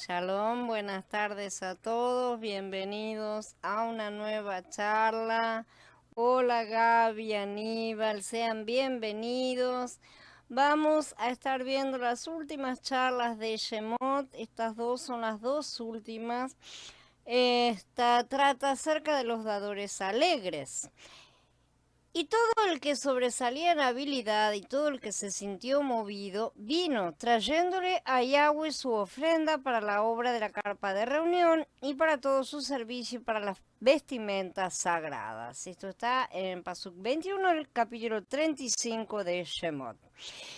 Shalom, buenas tardes a todos, bienvenidos a una nueva charla. Hola Gaby, Aníbal, sean bienvenidos. Vamos a estar viendo las últimas charlas de Shemot, estas dos son las dos últimas. Esta trata acerca de los dadores alegres. Y todo el que sobresalía en habilidad y todo el que se sintió movido vino trayéndole a Yahweh su ofrenda para la obra de la carpa de reunión y para todo su servicio y para las vestimentas sagradas. Esto está en Pasuk 21 del capítulo 35 de Shemot.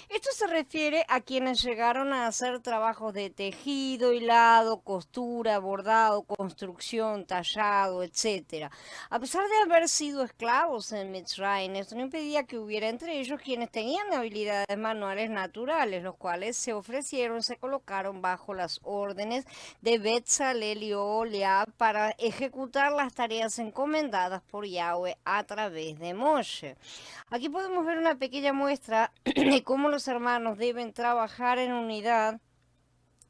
Esto se refiere a quienes llegaron a hacer trabajos de tejido, hilado, costura, bordado, construcción, tallado, etc. A pesar de haber sido esclavos en Mitzrayim, esto no impedía que hubiera entre ellos quienes tenían habilidades manuales naturales, los cuales se ofrecieron, se colocaron bajo las órdenes de Betzalel y Oholiab para ejecutar las tareas encomendadas por Yahweh a través de Moshe. Aquí podemos ver una pequeña muestra de cómo los hermanos deben trabajar en unidad,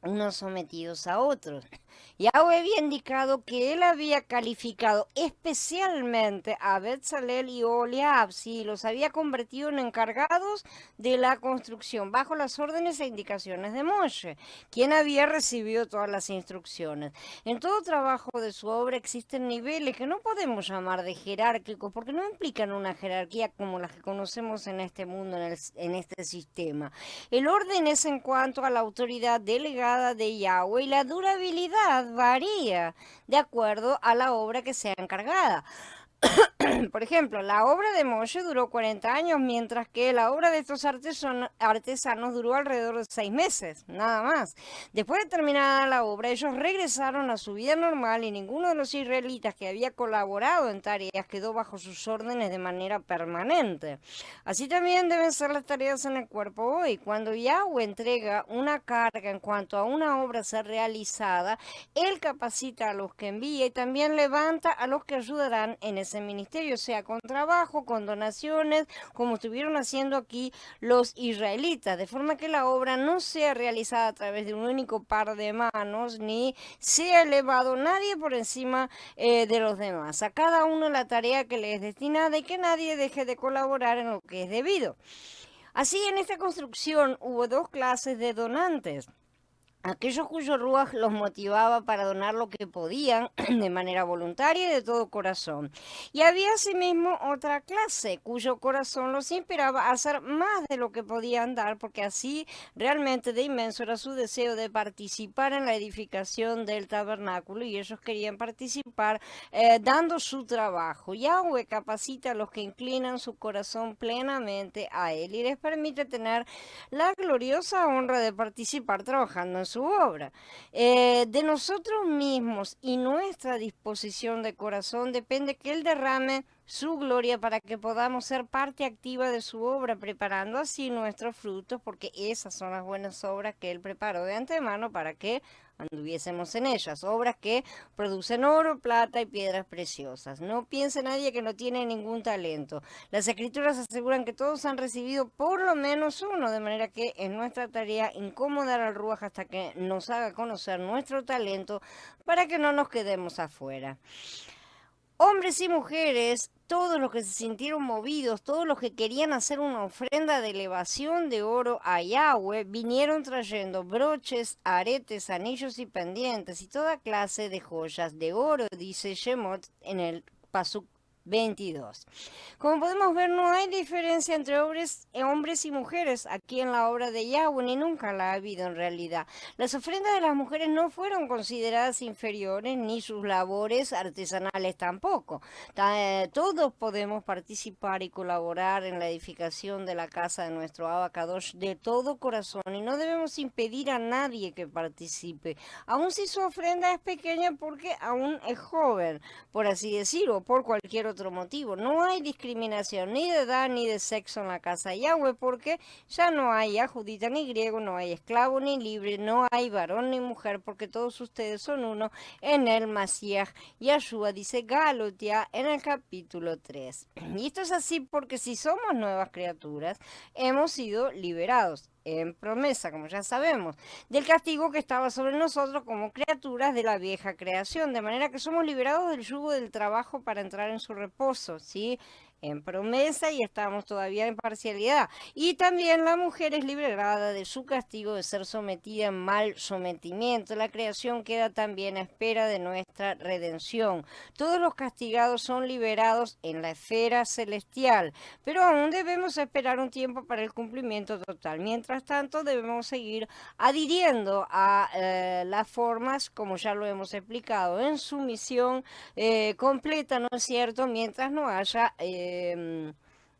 unos sometidos a otros. Yahweh había indicado que él había calificado especialmente a Betzalel y Oholiab, sí, los había convertido en encargados de la construcción, bajo las órdenes e indicaciones de Moshe, quien había recibido todas las instrucciones. En todo trabajo de su obra existen niveles que no podemos llamar de jerárquicos, porque no implican una jerarquía como las que conocemos en este mundo, en este sistema. El orden es en cuanto a la autoridad delegada de Yahweh y la durabilidad varía de acuerdo a la obra que sea encargada. Por ejemplo, la obra de Moshe duró 40 años, mientras que la obra de estos artesanos duró alrededor de 6 meses, nada más. Después de terminada la obra, ellos regresaron a su vida normal y ninguno de los israelitas que había colaborado en tareas quedó bajo sus órdenes de manera permanente. Así también deben ser las tareas en el cuerpo hoy. Cuando Yahweh entrega una carga en cuanto a una obra ser realizada, Él capacita a los que envía y también levanta a los que ayudarán en ese ministerio, sea con trabajo, con donaciones, como estuvieron haciendo aquí los israelitas, de forma que la obra no sea realizada a través de un único par de manos, ni sea elevado nadie por encima de los demás. A cada uno la tarea que le es destinada y que nadie deje de colaborar en lo que es debido. Así, en esta construcción hubo dos clases de donantes. Aquellos cuyo ruaj los motivaba para donar lo que podían de manera voluntaria y de todo corazón. Y había asimismo otra clase cuyo corazón los inspiraba a hacer más de lo que podían dar, porque así realmente de inmenso era su deseo de participar en la edificación del tabernáculo y ellos querían participar dando su trabajo. Yahweh capacita a los que inclinan su corazón plenamente a Él y les permite tener la gloriosa honra de participar trabajando en su obra. De nosotros mismos y nuestra disposición de corazón depende que Él derrame su gloria para que podamos ser parte activa de su obra, preparando así nuestros frutos, porque esas son las buenas obras que Él preparó de antemano para que anduviésemos en ellas, obras que producen oro, plata y piedras preciosas. No piense nadie que no tiene ningún talento. Las escrituras aseguran que todos han recibido por lo menos uno, de manera que es nuestra tarea incomodar al Ruaj hasta que nos haga conocer nuestro talento para que no nos quedemos afuera. Hombres y mujeres, todos los que se sintieron movidos, todos los que querían hacer una ofrenda de elevación de oro a Yahweh, vinieron trayendo broches, aretes, anillos y pendientes y toda clase de joyas de oro, dice Shemot en el Pasuk 22. Como podemos ver, no hay diferencia entre hombres y mujeres aquí en la obra de Yahweh, ni nunca la ha habido en realidad. Las ofrendas de las mujeres no fueron consideradas inferiores, ni sus labores artesanales tampoco. Todos podemos participar y colaborar en la edificación de la casa de nuestro Abacadosh de todo corazón y no debemos impedir a nadie que participe, aun si su ofrenda es pequeña porque aún es joven, por así decirlo, o por cualquier otro motivo. No hay discriminación ni de edad ni de sexo en la casa de Yahweh, porque ya no hay judita ni griego, no hay esclavo ni libre, no hay varón ni mujer, porque todos ustedes son uno en el Mashiach Yahshua, dice Galatia en el capítulo 3. Y esto es así porque si somos nuevas criaturas, hemos sido liberados. en promesa, como ya sabemos, del castigo que estaba sobre nosotros como criaturas de la vieja creación, de manera que somos liberados del yugo del trabajo para entrar en su reposo, ¿sí? En promesa y estamos todavía en parcialidad. Y también la mujer es liberada de su castigo de ser sometida en mal sometimiento. La creación queda también a espera de nuestra redención. Todos los castigados son liberados en la esfera celestial, pero aún debemos esperar un tiempo para el cumplimiento total. Mientras tanto, debemos seguir adhiriendo a las formas, como ya lo hemos explicado, en sumisión completa, ¿no es cierto? Mientras no haya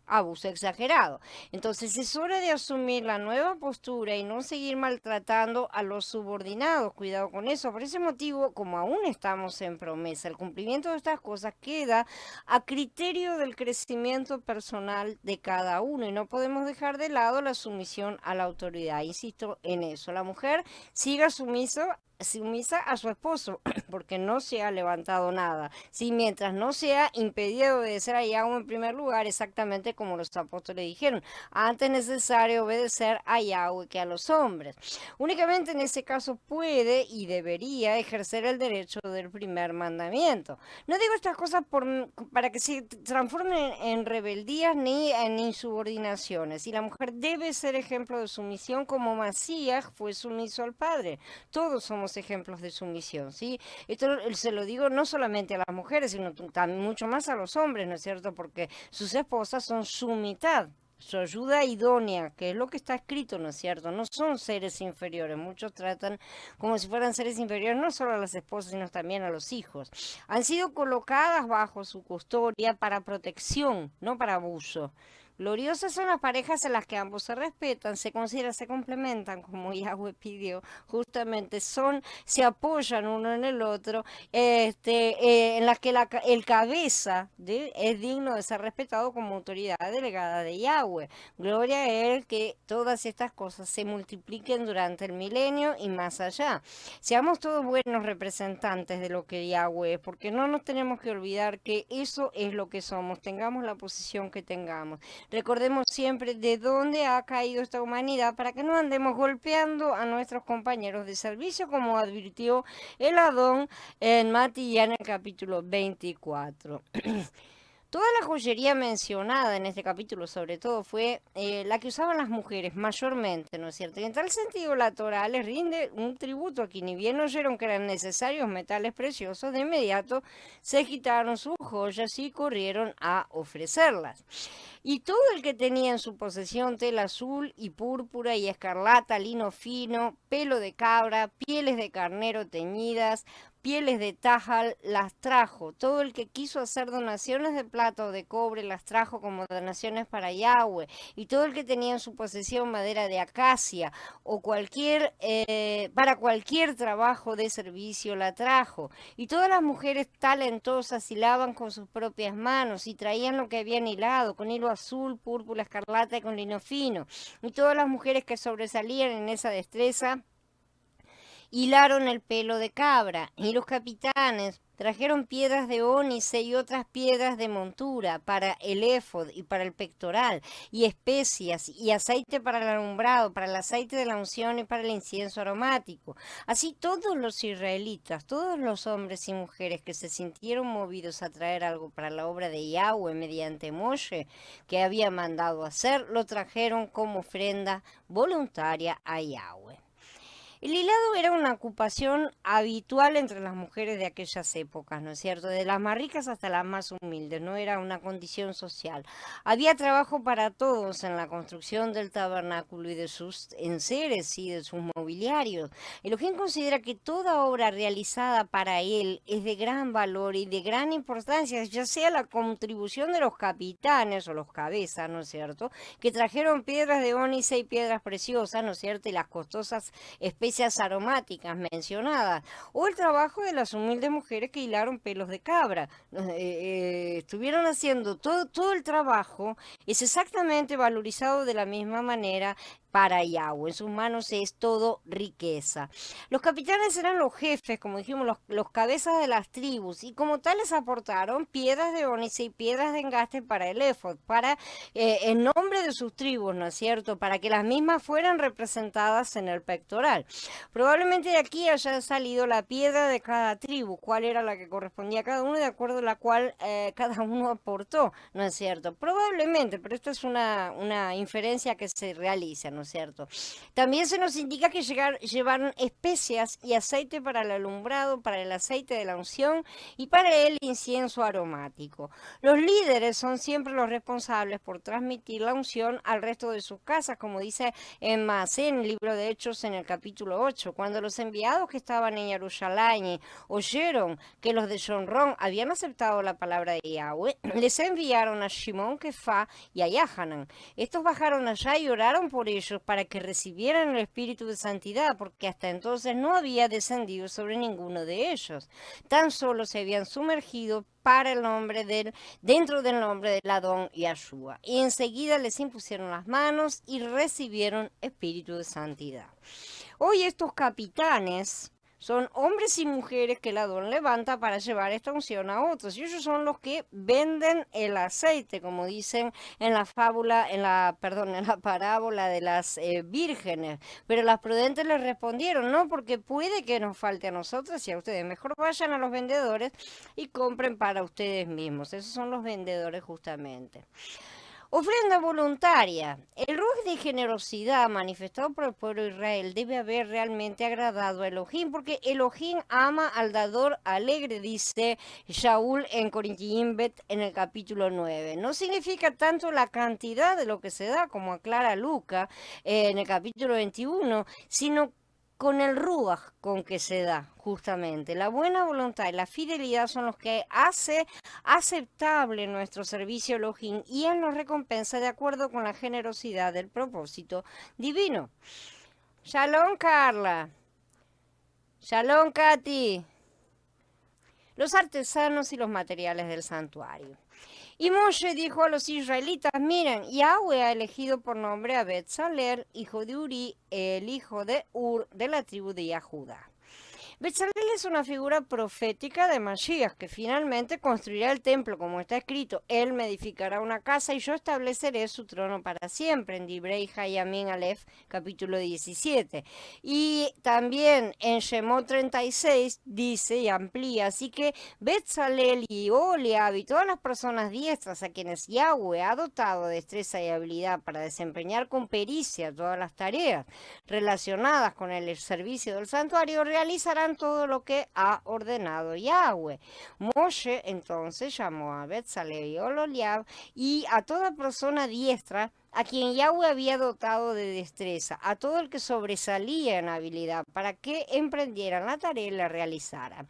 abuso exagerado. Entonces es hora de asumir la nueva postura y no seguir maltratando a los subordinados. Cuidado con eso. Por ese motivo, como aún estamos en promesa, el cumplimiento de estas cosas queda a criterio del crecimiento personal de cada uno y no podemos dejar de lado la sumisión a la autoridad. Insisto en eso. La mujer siga sumisa a su esposo, porque no se ha levantado nada. Si mientras no sea impedido obedecer a Yahweh en primer lugar, exactamente como los apóstoles dijeron, antes es necesario obedecer a Yahweh que a los hombres. Únicamente en ese caso puede y debería ejercer el derecho del primer mandamiento. No digo estas cosas para que se transformen en rebeldías ni en insubordinaciones. Y la mujer debe ser ejemplo de sumisión como Masías fue sumiso al Padre. Todos somos ejemplos de sumisión, ¿sí? Esto se lo digo no solamente a las mujeres, sino también mucho más a los hombres, ¿no es cierto? Porque sus esposas son su mitad, su ayuda idónea, que es lo que está escrito, ¿no es cierto? No son seres inferiores. Muchos tratan como si fueran seres inferiores, no solo a las esposas, sino también a los hijos. Han sido colocadas bajo su custodia para protección, no para abuso. Gloriosas son las parejas en las que ambos se respetan, se consideran, se complementan, como Yahweh pidió, justamente se apoyan uno en el otro, en las que el cabeza es digno de ser respetado como autoridad delegada de Yahweh. Gloria a Él que todas estas cosas se multipliquen durante el milenio y más allá. Seamos todos buenos representantes de lo que Yahweh es, porque no nos tenemos que olvidar que eso es lo que somos, tengamos la posición que tengamos. Recordemos siempre de dónde ha caído esta humanidad para que no andemos golpeando a nuestros compañeros de servicio, como advirtió el Adón en Matías en el capítulo 24. Toda la joyería mencionada en este capítulo, sobre todo, fue la que usaban las mujeres mayormente, ¿no es cierto? Y en tal sentido, la Torah les rinde un tributo aquí. Ni bien oyeron que eran necesarios metales preciosos, de inmediato se quitaron sus joyas y corrieron a ofrecerlas. Y todo el que tenía en su posesión tela azul y púrpura y escarlata, lino fino, pelo de cabra, pieles de carnero teñidas, pieles de tajal, las trajo. Todo el que quiso hacer donaciones de plata o de cobre las trajo como donaciones para Yahweh. Y todo el que tenía en su posesión madera de acacia o para cualquier trabajo de servicio la trajo. Y todas las mujeres talentosas hilaban con sus propias manos y traían lo que habían hilado, con hilo azul, púrpura, escarlata y con lino fino. Y todas las mujeres que sobresalían en esa destreza hilaron el pelo de cabra, y los capitanes trajeron piedras de ónice y otras piedras de montura para el éfod y para el pectoral, y especias, y aceite para el alumbrado, para el aceite de la unción y para el incienso aromático. Así todos los israelitas, todos los hombres y mujeres que se sintieron movidos a traer algo para la obra de Yahweh mediante Moshe, que había mandado hacer, lo trajeron como ofrenda voluntaria a Yahweh. El hilado era una ocupación habitual entre las mujeres de aquellas épocas, ¿no es cierto? De las más ricas hasta las más humildes, no era una condición social. Había trabajo para todos en la construcción del tabernáculo y de sus enseres y de sus mobiliarios. Elohim considera que toda obra realizada para él es de gran valor y de gran importancia, ya sea la contribución de los capitanes o los cabezas, ¿no es cierto? Que trajeron piedras de ónice y piedras preciosas, ¿no es cierto? Y las costosas especias aromáticas mencionadas, o el trabajo de las humildes mujeres que hilaron pelos de cabra. Estuvieron haciendo todo el trabajo, es exactamente valorizado de la misma manera para Yahweh. En sus manos es todo riqueza. Los capitanes eran los jefes, como dijimos, los cabezas de las tribus, y como tales aportaron piedras de ónice y piedras de engaste para el éfod, para en nombre de sus tribus, ¿no es cierto? Para que las mismas fueran representadas en el pectoral. Probablemente de aquí haya salido la piedra de cada tribu, cuál era la que correspondía a cada uno, de acuerdo a la cual cada uno aportó, ¿no es cierto? Probablemente, pero esto es una inferencia que se realiza, ¿no es cierto? También se nos indica que llevaron especias y aceite para el alumbrado, para el aceite de la unción y para el incienso aromático. Los líderes son siempre los responsables por transmitir la unción al resto de sus casas, como dice en Maaseh, en el libro de Hechos, en el capítulo 8. Cuando los enviados que estaban en Jerusalén oyeron que los de Shomrón habían aceptado la palabra de Yahweh, les enviaron a Shimón, Kefá y a Yahanan. Estos bajaron allá y oraron por ellos para que recibieran el espíritu de santidad, porque hasta entonces no había descendido sobre ninguno de ellos. Tan solo se habían sumergido para el nombre dentro del nombre del Adón Yahshua. Y enseguida les impusieron las manos y recibieron espíritu de santidad. Hoy estos capitanes son hombres y mujeres que el Adón levanta para llevar esta unción a otros. Y ellos son los que venden el aceite, como dicen en la fábula, en la parábola de las vírgenes. Pero las prudentes les respondieron, no, porque puede que nos falte a nosotros y a ustedes. Mejor vayan a los vendedores y compren para ustedes mismos. Esos son los vendedores justamente. Ofrenda voluntaria. El ruj de generosidad manifestado por el pueblo de Israel debe haber realmente agradado a Elohim, porque Elohim ama al dador alegre, dice Shaul en Corintiim Bet en el capítulo 9. No significa tanto la cantidad de lo que se da, como aclara Lucas en el capítulo 21, sino con el ruaj con que se da, justamente. La buena voluntad y la fidelidad son los que hace aceptable nuestro servicio a Elohim, y Él nos recompensa de acuerdo con la generosidad del propósito divino. Shalom, Carla. Shalom, Katy. Los artesanos y los materiales del santuario. Y Moshe dijo a los israelitas, miren, Yahweh ha elegido por nombre a Betzalel, hijo de Uri, el hijo de Ur, de la tribu de Judá. Betzalel es una figura profética de Mashiach, que finalmente construirá el templo, como está escrito. Él me edificará una casa y yo estableceré su trono para siempre, en Dibrei Hayamim Aleph, capítulo 17. Y también en Shemot 36 dice y amplía, así que Betzalel y Oliab y todas las personas diestras a quienes Yahweh ha dotado de destreza y habilidad para desempeñar con pericia todas las tareas relacionadas con el servicio del santuario, realizarán todo lo que ha ordenado Yahweh. Moshe entonces llamó a Betzalel y Oholiab y a toda persona diestra a quien Yahweh había dotado de destreza, a todo el que sobresalía en habilidad, para que emprendieran la tarea y la realizaran.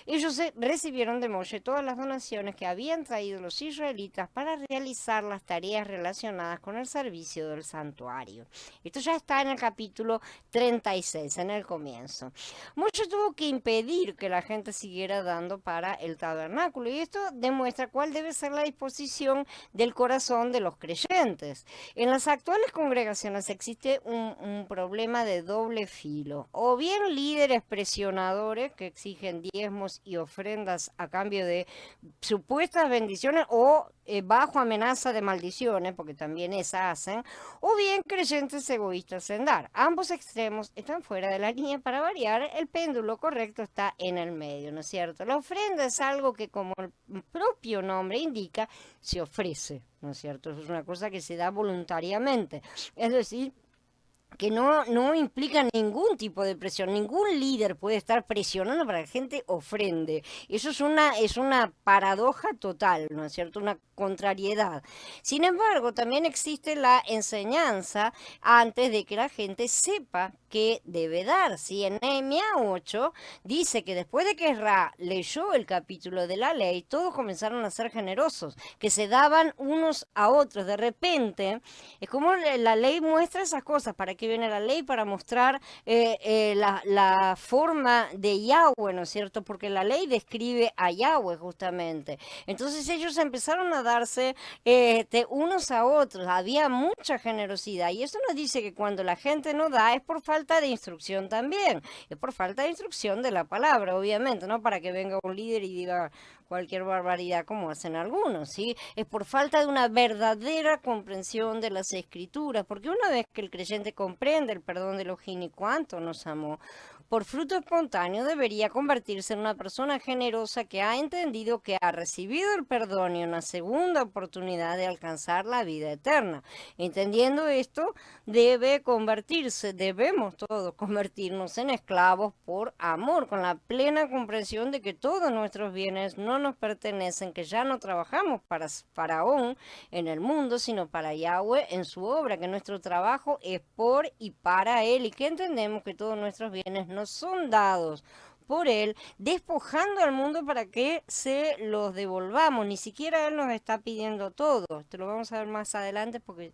Ellos recibieron de Moshe todas las donaciones que habían traído los israelitas para realizar las tareas relacionadas con el servicio del santuario. Esto ya está en el capítulo 36, en el comienzo. Moshe tuvo que impedir que la gente siguiera dando para el tabernáculo, y esto demuestra cuál debe ser la disposición del corazón de los creyentes. En las actuales congregaciones existe un problema de doble filo. O bien líderes presionadores que exigen diezmos y ofrendas a cambio de supuestas bendiciones o bajo amenaza de maldiciones, porque también esa hacen, o bien creyentes egoístas en dar. Ambos extremos están fuera de la línea. Para variar, el péndulo correcto está en el medio, ¿no es cierto? La ofrenda es algo que, como el propio nombre indica, se ofrece, ¿no es cierto? Eso es una cosa que se da voluntariamente. Es decir, que no implica ningún tipo de presión. Ningún líder puede estar presionando para que la gente ofrende. Eso es una paradoja total, ¿no es cierto? Una contrariedad. Sin embargo, también existe la enseñanza antes de que la gente sepa que debe dar. ¿Sí? En Nehemías 8 dice que después de que Ra leyó el capítulo de la ley, todos comenzaron a ser generosos, que se daban unos a otros. De repente, es como la ley muestra esas cosas. ¿Para qué viene la ley? Para mostrar la forma de Yahweh, ¿no es cierto? Porque la ley describe a Yahweh justamente. Entonces ellos empezaron a darse unos a otros. Había mucha generosidad. Y eso nos dice que cuando la gente no da es por falta de instrucción también. Es por falta de instrucción de la palabra, obviamente, ¿no? Para que venga un líder y diga cualquier barbaridad como hacen algunos, ¿sí? Es por falta de una verdadera comprensión de las escrituras, porque una vez que el creyente comprende el perdón de Elohim y cuánto nos amó, por fruto espontáneo debería convertirse en una persona generosa que ha entendido que ha recibido el perdón y una segunda oportunidad de alcanzar la vida eterna. Entendiendo esto, debemos todos convertirnos en esclavos por amor, con la plena comprensión de que todos nuestros bienes no nos pertenecen, que ya no trabajamos para Faraón en el mundo, sino para Yahweh en su obra, que nuestro trabajo es por y para Él, y que entendemos que todos nuestros bienes nos son dados por Él, despojando al mundo para que se los devolvamos. Ni siquiera Él nos está pidiendo todo. Te lo vamos a ver más adelante porque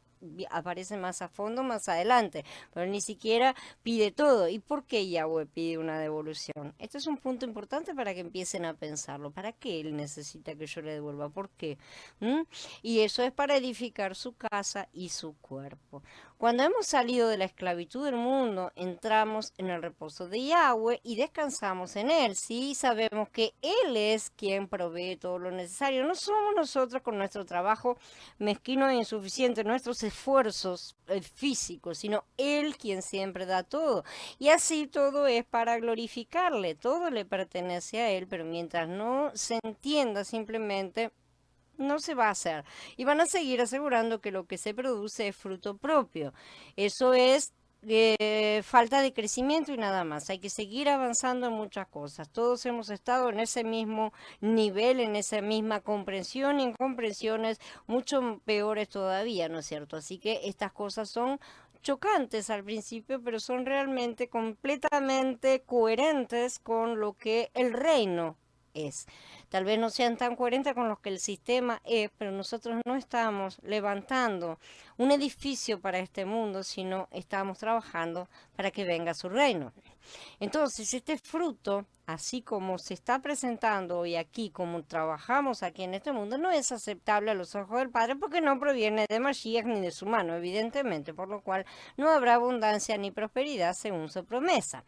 aparece más a fondo más adelante, pero ni siquiera pide todo. ¿Y por qué Yahweh pide una devolución? Este es un punto importante para que empiecen a pensarlo. ¿Para qué Él necesita que yo le devuelva? ¿Por qué? ¿Mm? Y eso es para edificar su casa y su cuerpo. Cuando hemos salido de la esclavitud del mundo, entramos en el reposo de Yahweh y descansamos en Él. Sí, sabemos que Él es quien provee todo lo necesario. No somos nosotros con nuestro trabajo mezquino e insuficiente, nuestros esfuerzos físicos, sino Él quien siempre da todo. Y así todo es para glorificarle. Todo le pertenece a Él, pero mientras no se entienda simplemente no se va a hacer. Y van a seguir asegurando que lo que se produce es fruto propio. Eso es falta de crecimiento y nada más. Hay que seguir avanzando en muchas cosas. Todos hemos estado en ese mismo nivel, en esa misma comprensión y en comprensiones mucho peores todavía, ¿no es cierto? Así que estas cosas son chocantes al principio, pero son realmente completamente coherentes con lo que el reino es. Tal vez no sean tan coherentes con lo que el sistema es, pero nosotros no estamos levantando un edificio para este mundo, sino estamos trabajando para que venga su reino. Entonces, este fruto, así como se está presentando hoy aquí, como trabajamos aquí en este mundo, no es aceptable a los ojos del Padre porque no proviene de Mashiach ni de su mano, evidentemente, por lo cual no habrá abundancia ni prosperidad según su promesa.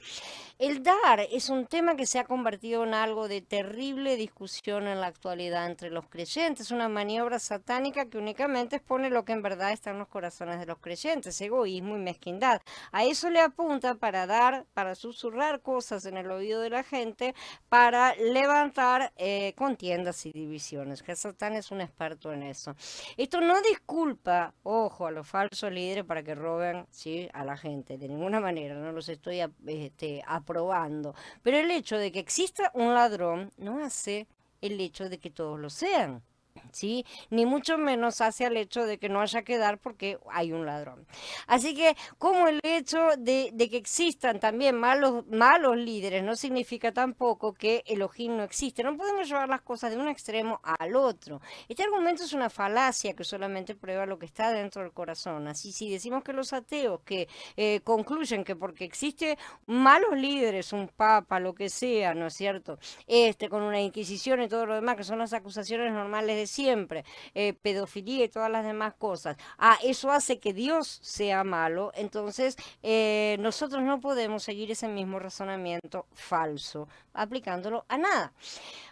El dar es un tema que se ha convertido en algo de terrible discusión en la actualidad entre los creyentes, una maniobra satánica que únicamente expone lo que en verdad está en los corazones de los creyentes, egoísmo y mezquindad. A eso le apunta para dar, para susurrar cosas en el oído de la gente, para levantar contiendas y divisiones, que Satán es un experto en eso. Esto no disculpa, ojo, a los falsos líderes para que roben, ¿sí?, a la gente, de ninguna manera, no los estoy aprobando, pero el hecho de que exista un ladrón no hace el hecho de que todos lo sean. ¿Sí? Ni mucho menos hacia el hecho de que no haya que dar porque hay un ladrón. Así que como el hecho de que existan también malos líderes no significa tampoco que Elohim no existe. No podemos llevar las cosas de un extremo al otro. Este argumento es una falacia que solamente prueba lo que está dentro del corazón. Así si decimos que los ateos que concluyen que porque existe malos líderes, un papa, lo que sea, ¿no es cierto? Con una inquisición y todo lo demás, que son las acusaciones normales de siempre, pedofilia y todas las demás cosas. Eso hace que Dios sea malo, entonces nosotros no podemos seguir ese mismo razonamiento falso, aplicándolo a nada.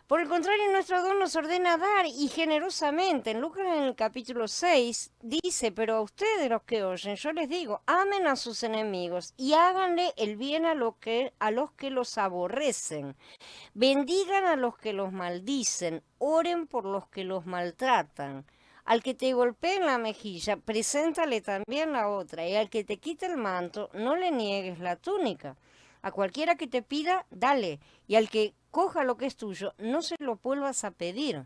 Por el contrario, nuestro don nos ordena dar y generosamente. En Lucas en el capítulo 6 dice, pero a ustedes los que oyen, yo les digo, amen a sus enemigos y háganle el bien a los que los aborrecen. Bendigan a los que los maldicen, oren por los que los maltratan. Al que te golpee en la mejilla, preséntale también la otra, y al que te quite el manto, no le niegues la túnica. A cualquiera que te pida, dale, y al que coja lo que es tuyo, no se lo vuelvas a pedir.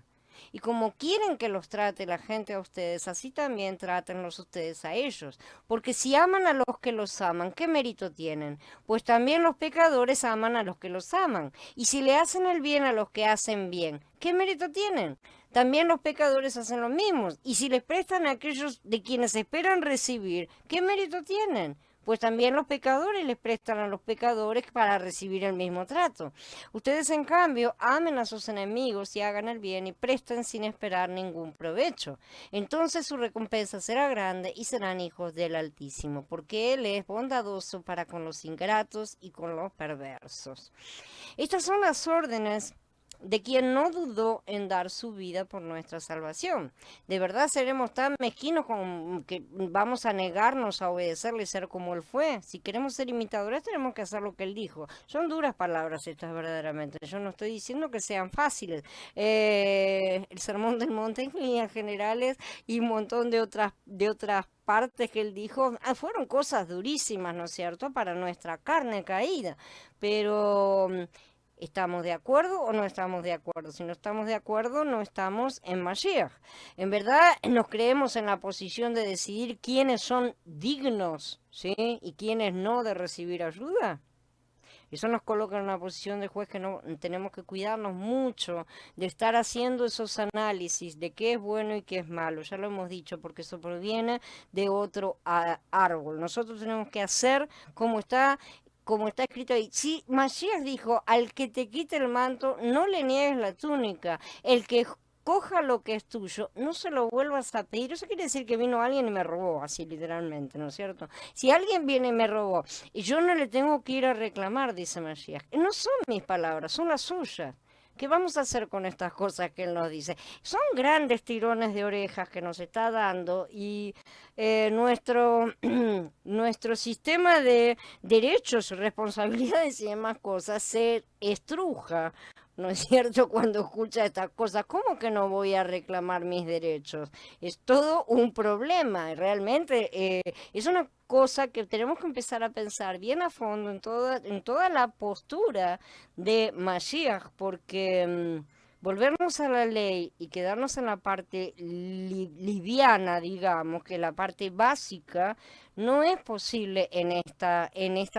Y como quieren que los trate la gente a ustedes, así también trátenlos ustedes a ellos. Porque si aman a los que los aman, ¿qué mérito tienen? Pues también los pecadores aman a los que los aman. Y si le hacen el bien a los que hacen bien, ¿qué mérito tienen? También los pecadores hacen lo mismo. Y si les prestan a aquellos de quienes esperan recibir, ¿qué mérito tienen? Pues también los pecadores les prestan a los pecadores para recibir el mismo trato. Ustedes, en cambio, amen a sus enemigos y hagan el bien y presten sin esperar ningún provecho. Entonces su recompensa será grande y serán hijos del Altísimo, porque Él es bondadoso para con los ingratos y con los perversos. Estas son las órdenes de quien no dudó en dar su vida por nuestra salvación. De verdad seremos tan mezquinos como que vamos a negarnos a obedecerle y ser como Él fue. Si queremos ser imitadores tenemos que hacer lo que Él dijo. Son duras palabras estas verdaderamente. Yo no estoy diciendo que sean fáciles. El Sermón del Monte en líneas generales y un montón de otras partes que él dijo, fueron cosas durísimas, ¿no es cierto?, para nuestra carne caída, pero ¿estamos de acuerdo o no estamos de acuerdo? Si no estamos de acuerdo, no estamos en Mashiach. En verdad, nos creemos en la posición de decidir quiénes son dignos, ¿sí?, y quiénes no de recibir ayuda. Eso nos coloca en una posición de juez que no tenemos que cuidarnos mucho de estar haciendo esos análisis de qué es bueno y qué es malo. Ya lo hemos dicho, porque eso proviene de otro árbol. Nosotros tenemos que hacer como está escrito ahí. Si Mashiach dijo, al que te quite el manto, no le niegues la túnica. El que coja lo que es tuyo, no se lo vuelvas a pedir. Eso quiere decir que vino alguien y me robó, así literalmente, ¿no es cierto? Si alguien viene y me robó, y yo no le tengo que ir a reclamar, dice Mashiach. No son mis palabras, son las suyas. ¿Qué vamos a hacer con estas cosas que él nos dice? Son grandes tirones de orejas que nos está dando y nuestro sistema de derechos, responsabilidades y demás cosas se estruja. ¿No es cierto? Cuando escucha estas cosas, ¿cómo que no voy a reclamar mis derechos? Es todo un problema, realmente es una cosa que tenemos que empezar a pensar bien a fondo en toda la postura de Mashiach, porque volvernos a la ley y quedarnos en la parte liviana, digamos, que la parte básica, no es posible en esta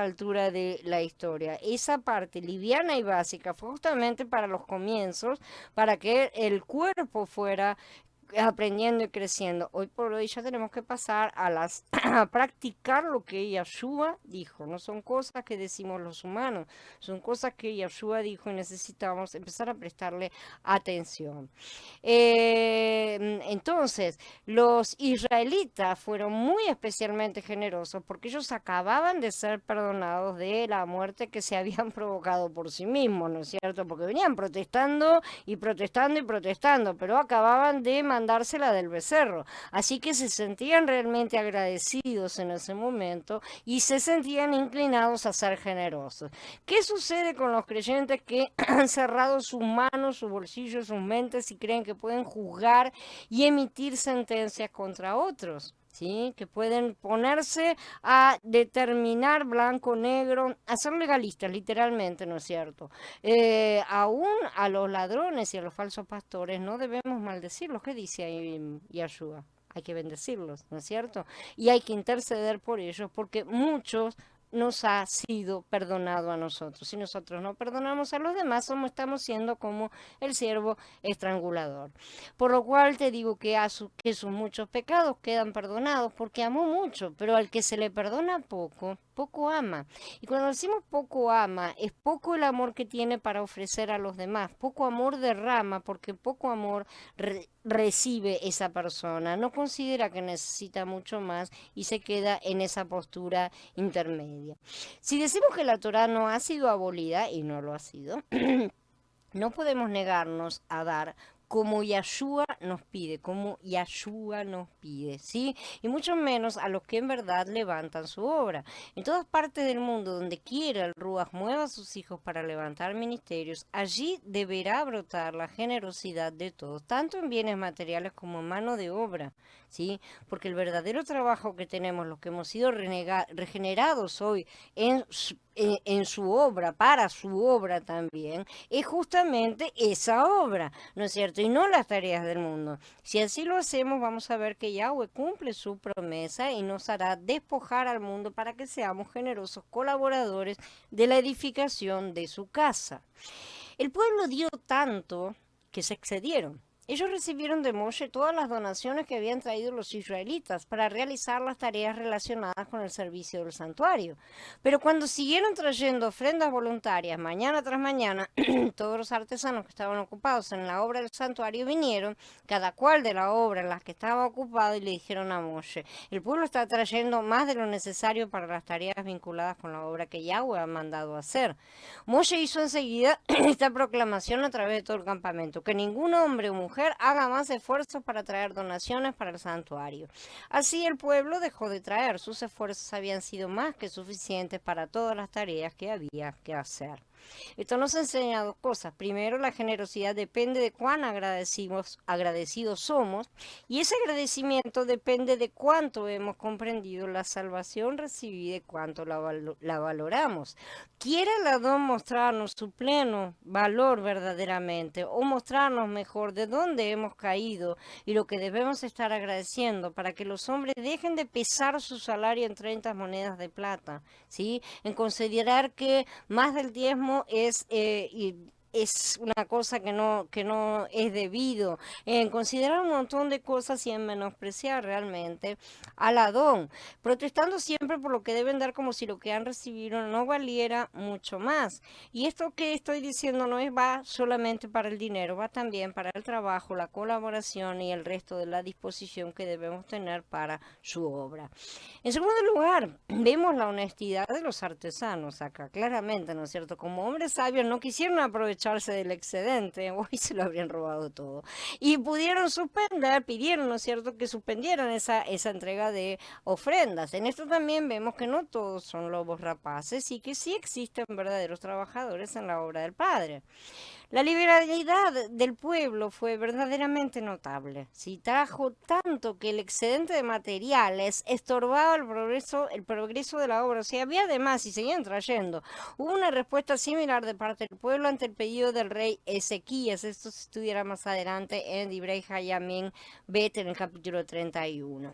altura de la historia. Esa parte liviana y básica fue justamente para los comienzos, para que el cuerpo fuera aprendiendo y creciendo. Hoy por hoy ya tenemos que pasar a practicar lo que Yahshua dijo. No son cosas que decimos los humanos, son cosas que Yahshua dijo y necesitamos empezar a prestarle atención. Entonces, los israelitas fueron muy especialmente generosos porque ellos acababan de ser perdonados de la muerte que se habían provocado por sí mismos, ¿no es cierto? Porque venían protestando y protestando y protestando, pero acababan de mandársela del becerro. Así que se sentían realmente agradecidos en ese momento y se sentían inclinados a ser generosos. ¿Qué sucede con los creyentes que han cerrado sus manos, sus bolsillos, sus mentes y creen que pueden juzgar y emitir sentencias contra otros? ¿Sí? Que pueden ponerse a determinar blanco, negro, a ser legalistas, literalmente, ¿no es cierto? Aún a los ladrones y a los falsos pastores no debemos maldecirlos. ¿Qué dice ahí Yahshua? Hay que bendecirlos, ¿no es cierto? Y hay que interceder por ellos porque muchos nos ha sido perdonado a nosotros. Si nosotros no perdonamos a los demás, estamos siendo como el siervo estrangulador. Por lo cual te digo que sus muchos pecados quedan perdonados porque amó mucho, pero al que se le perdona poco, poco ama. Y cuando decimos poco ama, es poco el amor que tiene para ofrecer a los demás, poco amor derrama porque poco amor recibe esa persona, no considera que necesita mucho más y se queda en esa postura intermedia. Si decimos que la Torá no ha sido abolida, y no lo ha sido, no podemos negarnos a dar como Yahshua nos pide, ¿sí? Y mucho menos a los que en verdad levantan su obra. En todas partes del mundo donde quiera el Ruach mueva a sus hijos para levantar ministerios, allí deberá brotar la generosidad de todos, tanto en bienes materiales como en mano de obra, ¿sí? Porque el verdadero trabajo que tenemos, los que hemos sido regenerados hoy en en su obra, para su obra también, es justamente esa obra, ¿no es cierto? Y no las tareas del mundo. Si así lo hacemos, vamos a ver que Yahweh cumple su promesa y nos hará despojar al mundo para que seamos generosos colaboradores de la edificación de su casa. El pueblo dio tanto que se excedieron. Ellos recibieron de Moshe todas las donaciones que habían traído los israelitas para realizar las tareas relacionadas con el servicio del santuario. Pero cuando siguieron trayendo ofrendas voluntarias mañana tras mañana, todos los artesanos que estaban ocupados en la obra del santuario vinieron, cada cual de la obra en la que estaba ocupado, y le dijeron a Moshe: el pueblo está trayendo más de lo necesario para las tareas vinculadas con la obra que Yahweh ha mandado hacer. Moshe hizo enseguida esta proclamación a través de todo el campamento: que ningún hombre o mujer haga más esfuerzos para traer donaciones para el santuario. Así el pueblo dejó de traer. Sus esfuerzos habían sido más que suficientes para todas las tareas que había que hacer. Esto nos enseña dos cosas. Primero, la generosidad depende de cuán agradecidos somos, y ese agradecimiento depende de cuánto hemos comprendido la salvación recibida y cuánto la valoramos. ¿Quiere el Adón mostrarnos su pleno valor verdaderamente, o mostrarnos mejor de dónde hemos caído y lo que debemos estar agradeciendo, para que los hombres dejen de pesar su salario en 30 monedas de plata, ¿sí? En considerar que más del diezmo es una cosa que no es debido, en considerar un montón de cosas y en menospreciar realmente al Adón, protestando siempre por lo que deben dar, como si lo que han recibido no valiera mucho más. Y esto que estoy diciendo no va solamente para el dinero, va también para el trabajo, la colaboración y el resto de la disposición que debemos tener para su obra. En segundo lugar, vemos la honestidad de los artesanos acá, claramente, ¿no es cierto? Como hombres sabios no quisieron aprovecharse del excedente, hoy se lo habrían robado todo. Y pudieron pidieron, ¿no es cierto?, que suspendieran esa entrega de ofrendas. En esto también vemos que no todos son lobos rapaces y que sí existen verdaderos trabajadores en la obra del Padre. La liberalidad del pueblo fue verdaderamente notable. Sí, trajo tanto que el excedente de materiales estorbaba el progreso de la obra. O sea, había además, y seguían trayendo. Hubo una respuesta similar de parte del pueblo ante el pedido del rey Ezequías. Esto se estudiará más adelante en Divrei Hayamim Bet, en el capítulo 31.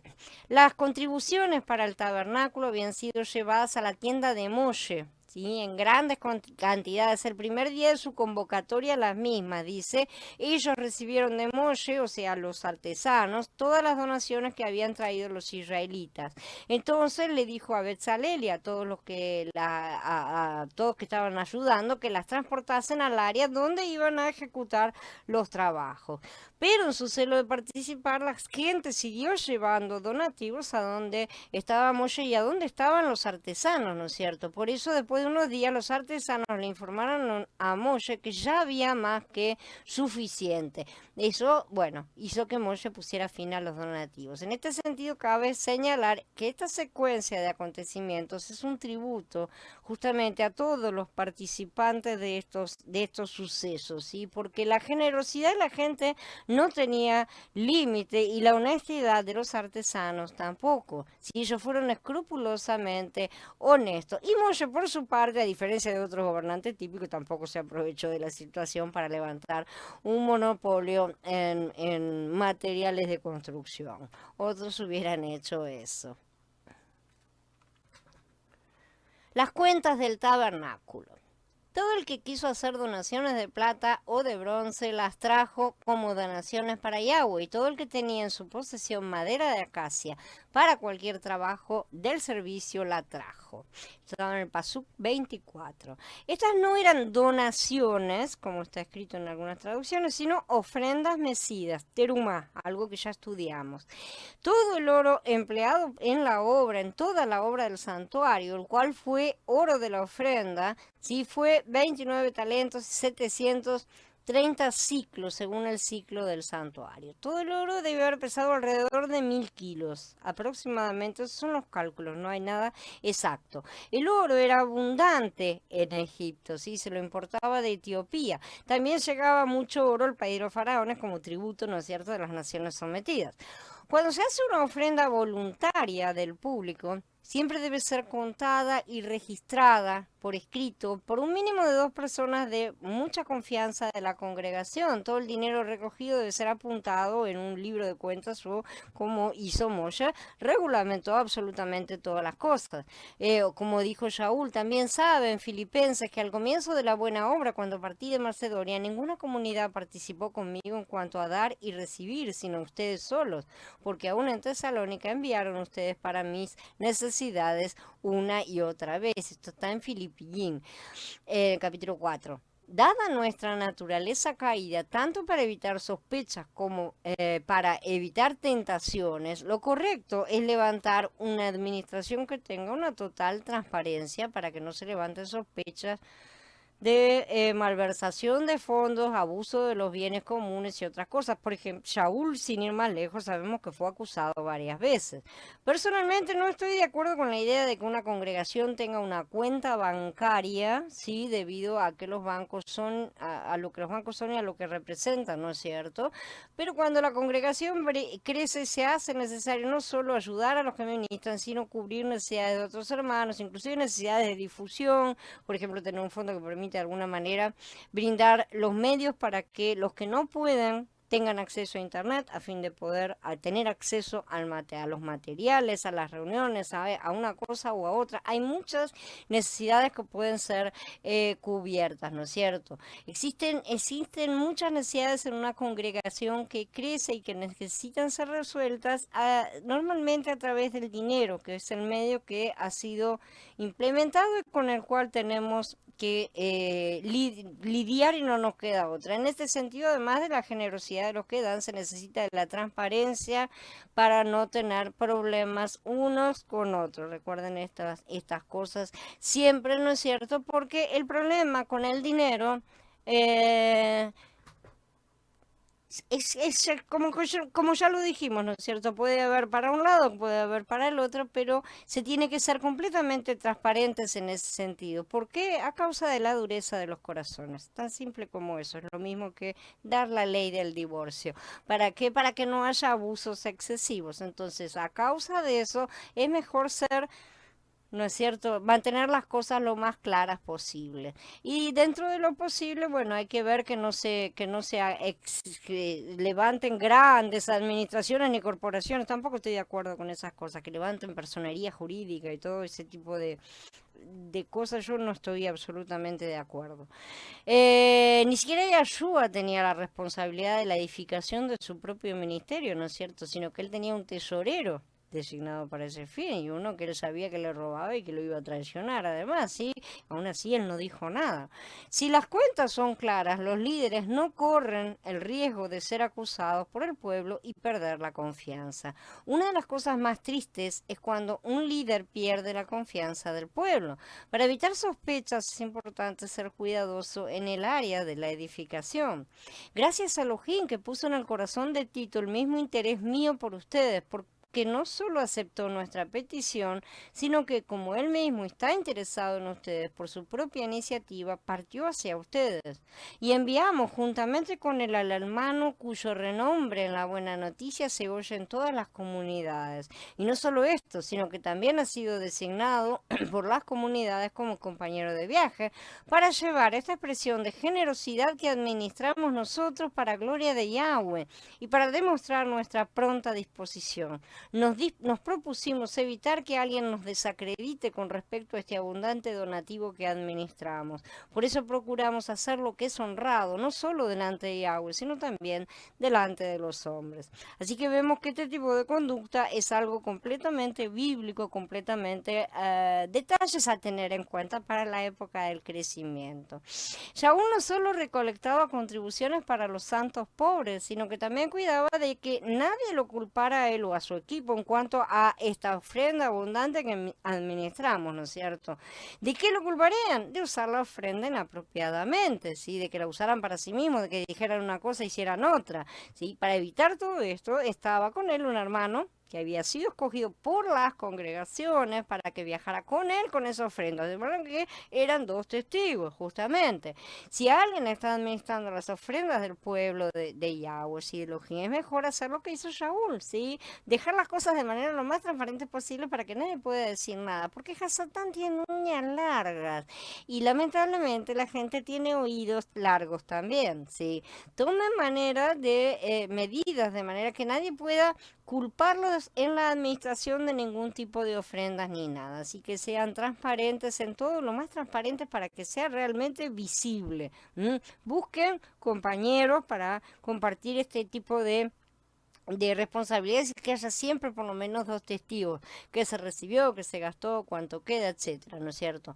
Las contribuciones para el tabernáculo habían sido llevadas a la tienda de Moshe, ¿sí?, en grandes cantidades. El primer día de su convocatoria, las mismas, dice: ellos recibieron de Moshe, o sea, los artesanos, todas las donaciones que habían traído los israelitas. Entonces le dijo a Betzalel y a todos los que a todos que estaban ayudando, que las transportasen al área donde iban a ejecutar los trabajos. Pero en su celo de participar, la gente siguió llevando donativos a donde estaba Moshe y a donde estaban los artesanos, ¿no es cierto? Por eso, después de unos días, los artesanos le informaron a Moshe que ya había más que suficiente. Eso, bueno, hizo que Moshe pusiera fin a los donativos. En este sentido, cabe señalar que esta secuencia de acontecimientos es un tributo justamente a todos los participantes de estos sucesos, ¿sí? Porque la generosidad de la gente no tenía límite, y la honestidad de los artesanos tampoco. Si ellos fueron escrupulosamente honestos. Y Moshe, por su parte, a diferencia de otros gobernantes típicos, tampoco se aprovechó de la situación para levantar un monopolio en materiales de construcción. Otros hubieran hecho eso. Las cuentas del tabernáculo. Todo el que quiso hacer donaciones de plata o de bronce las trajo como donaciones para Yahweh, y todo el que tenía en su posesión madera de acacia para cualquier trabajo del servicio la trajo. Estaba en el Pasuk 24. Estas no eran donaciones, como está escrito en algunas traducciones, sino ofrendas mecidas, terumá, algo que ya estudiamos. Todo el oro empleado en la obra, en toda la obra del santuario, el cual fue oro de la ofrenda, sí, fue 29 talentos y 730 ciclos, según el ciclo del santuario. Todo el oro debe haber pesado alrededor de 1000 kilos, aproximadamente. Esos son los cálculos, no hay nada exacto. El oro era abundante en Egipto, ¿sí? Se lo importaba de Etiopía. También llegaba mucho oro al país de los faraones como tributo, ¿no es cierto?, de las naciones sometidas. Cuando se hace una ofrenda voluntaria del público, siempre debe ser contada y registrada por escrito por un mínimo de 2 personas de mucha confianza de la congregación. Todo el dinero recogido debe ser apuntado en un libro de cuentas o, como hizo Moshe, regulamentó absolutamente todas las cosas. O como dijo Shaul, también saben, Filipenses, que al comienzo de la buena obra, cuando partí de Macedonia, ninguna comunidad participó conmigo en cuanto a dar y recibir, sino ustedes solos, porque aún en Tesalónica enviaron ustedes para mis necesidades una y otra vez. Esto está en Filipín, capítulo 4. Dada nuestra naturaleza caída, tanto para evitar sospechas como para evitar tentaciones, lo correcto es levantar una administración que tenga una total transparencia para que no se levanten sospechas de malversación de fondos, abuso de los bienes comunes y otras cosas. Por ejemplo, Shaul, sin ir más lejos, sabemos que fue acusado varias veces. Personalmente no estoy de acuerdo con la idea de que una congregación tenga una cuenta bancaria, sí, debido a que los bancos son, a lo que los bancos son y a lo que representan, ¿no es cierto? Pero cuando la congregación crece, se hace necesario no solo ayudar a los que ministran, sino cubrir necesidades de otros hermanos, inclusive necesidades de difusión, por ejemplo, tener un fondo que permite de alguna manera brindar los medios para que los que no puedan tengan acceso a internet a fin de poder tener acceso a los materiales, a las reuniones, a una cosa u a otra. Hay muchas necesidades que pueden ser cubiertas, ¿no es cierto? Existen muchas necesidades en una congregación que crece y que necesitan ser resueltas normalmente a través del dinero, que es el medio que ha sido implementado y con el cual tenemos que lidiar y no nos queda otra. En este sentido, además de la generosidad de los que dan, se necesita de la transparencia para no tener problemas unos con otros. Recuerden estas cosas siempre, ¿no es cierto? Porque el problema con el dinero es como ya lo dijimos, ¿no es cierto? Puede haber para un lado, puede haber para el otro, pero se tiene que ser completamente transparentes en ese sentido. ¿Por qué? A causa de la dureza de los corazones. Tan simple como eso. Es lo mismo que dar la ley del divorcio. ¿Para qué? Para que no haya abusos excesivos. Entonces, a causa de eso, es mejor ser, ¿no es cierto? Mantener las cosas lo más claras posible. Y dentro de lo posible, bueno, hay que ver que levanten grandes administraciones ni corporaciones. Tampoco estoy de acuerdo con esas cosas, que levanten personería jurídica y todo ese tipo de cosas. Yo no estoy absolutamente de acuerdo. Ni siquiera Yahshua tenía la responsabilidad de la edificación de su propio ministerio, ¿no es cierto? Sino que él tenía un tesorero designado para ese fin, y uno que él sabía que le robaba y que lo iba a traicionar, además, ¿sí? Aún así él no dijo nada. Si las cuentas son claras, los líderes no corren el riesgo de ser acusados por el pueblo y perder la confianza. Una de las cosas más tristes es cuando un líder pierde la confianza del pueblo. Para evitar sospechas es importante ser cuidadoso en el área de la edificación. Gracias a Elohim, que puso en el corazón de Tito el mismo interés mío por ustedes, que no solo aceptó nuestra petición, sino que como él mismo está interesado en ustedes por su propia iniciativa, partió hacia ustedes. Y enviamos juntamente con él al hermano cuyo renombre en la buena noticia se oye en todas las comunidades. Y no solo esto, sino que también ha sido designado por las comunidades como compañero de viaje para llevar esta expresión de generosidad que administramos nosotros para gloria de Yahweh y para demostrar nuestra pronta disposición. Nos propusimos evitar que alguien nos desacredite con respecto a este abundante donativo que administramos. Por eso procuramos hacer lo que es honrado, no solo delante de Yahweh, sino también delante de los hombres. Así que vemos que este tipo de conducta es algo completamente bíblico, completamente detalles a tener en cuenta para la época del crecimiento. Shaul no solo recolectaba contribuciones para los santos pobres, sino que también cuidaba de que nadie lo culpara a él o a su equipo en cuanto a esta ofrenda abundante que administramos, ¿no es cierto? ¿De qué lo culparían? De usar la ofrenda inapropiadamente, ¿sí? De que la usaran para sí mismos, de que dijeran una cosa y hicieran otra, ¿sí? Para evitar todo esto, estaba con él un hermano que había sido escogido por las congregaciones para que viajara con él con esa ofrenda. De manera que eran dos testigos, justamente. Si alguien está administrando las ofrendas del pueblo de Yahweh, ¿sí? Elohim, es mejor hacer lo que hizo Shaul, ¿sí? Dejar las cosas de manera lo más transparente posible para que nadie pueda decir nada, porque Hasatán tiene uñas largas y lamentablemente la gente tiene oídos largos también, ¿sí? Tomen manera de medidas de manera que nadie pueda culparlos en la administración de ningún tipo de ofrendas ni nada. Así que sean transparentes en todo, lo más transparentes para que sea realmente visible. Busquen compañeros para compartir este tipo de responsabilidades y que haya siempre por lo menos dos testigos, que se recibió, que se gastó, cuánto queda, etcétera, ¿no es cierto?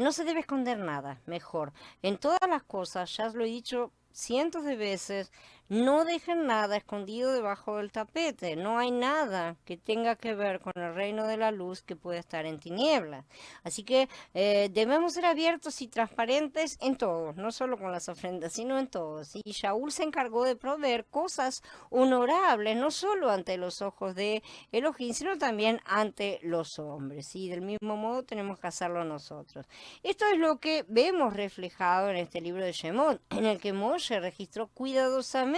No se debe esconder nada, mejor. En todas las cosas, ya lo he dicho cientos de veces, no dejen nada escondido debajo del tapete. No hay nada que tenga que ver con el reino de la luz que pueda estar en tinieblas. Así que debemos ser abiertos y transparentes en todo, no solo con las ofrendas, sino en todo. Y Shaul se encargó de proveer cosas honorables, no solo ante los ojos de Elohim, sino también ante los hombres. Y del mismo modo tenemos que hacerlo nosotros. Esto es lo que vemos reflejado en este libro de Shemot, en el que Moshe registró cuidadosamente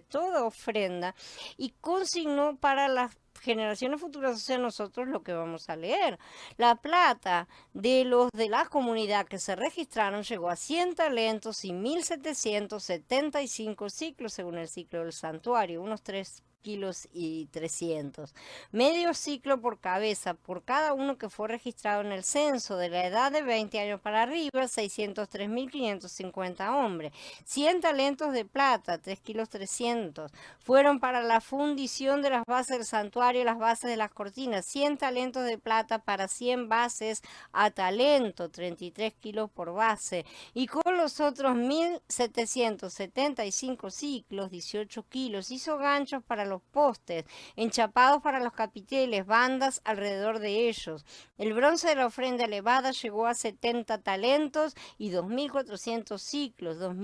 toda ofrenda y consignó para las generaciones futuras, o sea, nosotros lo que vamos a leer. La plata de los de la comunidad que se registraron llegó a 100 talentos y 1775 ciclos según el ciclo del santuario, unos 3 kilos y 300. Medio ciclo por cabeza por cada uno que fue registrado en el censo de la edad de 20 años para arriba, 603.550 hombres. 100 talentos de plata, 3 kilos 300, fueron para la fundición de las bases del santuario y las bases de las cortinas. 100 talentos de plata para 100 bases a talento, 33 kilos por base. Y con los otros 1.775 ciclos, 18 kilos, hizo ganchos para los postes, enchapados para los capiteles, bandas alrededor de ellos. El bronce de la ofrenda elevada llegó a 70 talentos y 2.400 ciclos, 2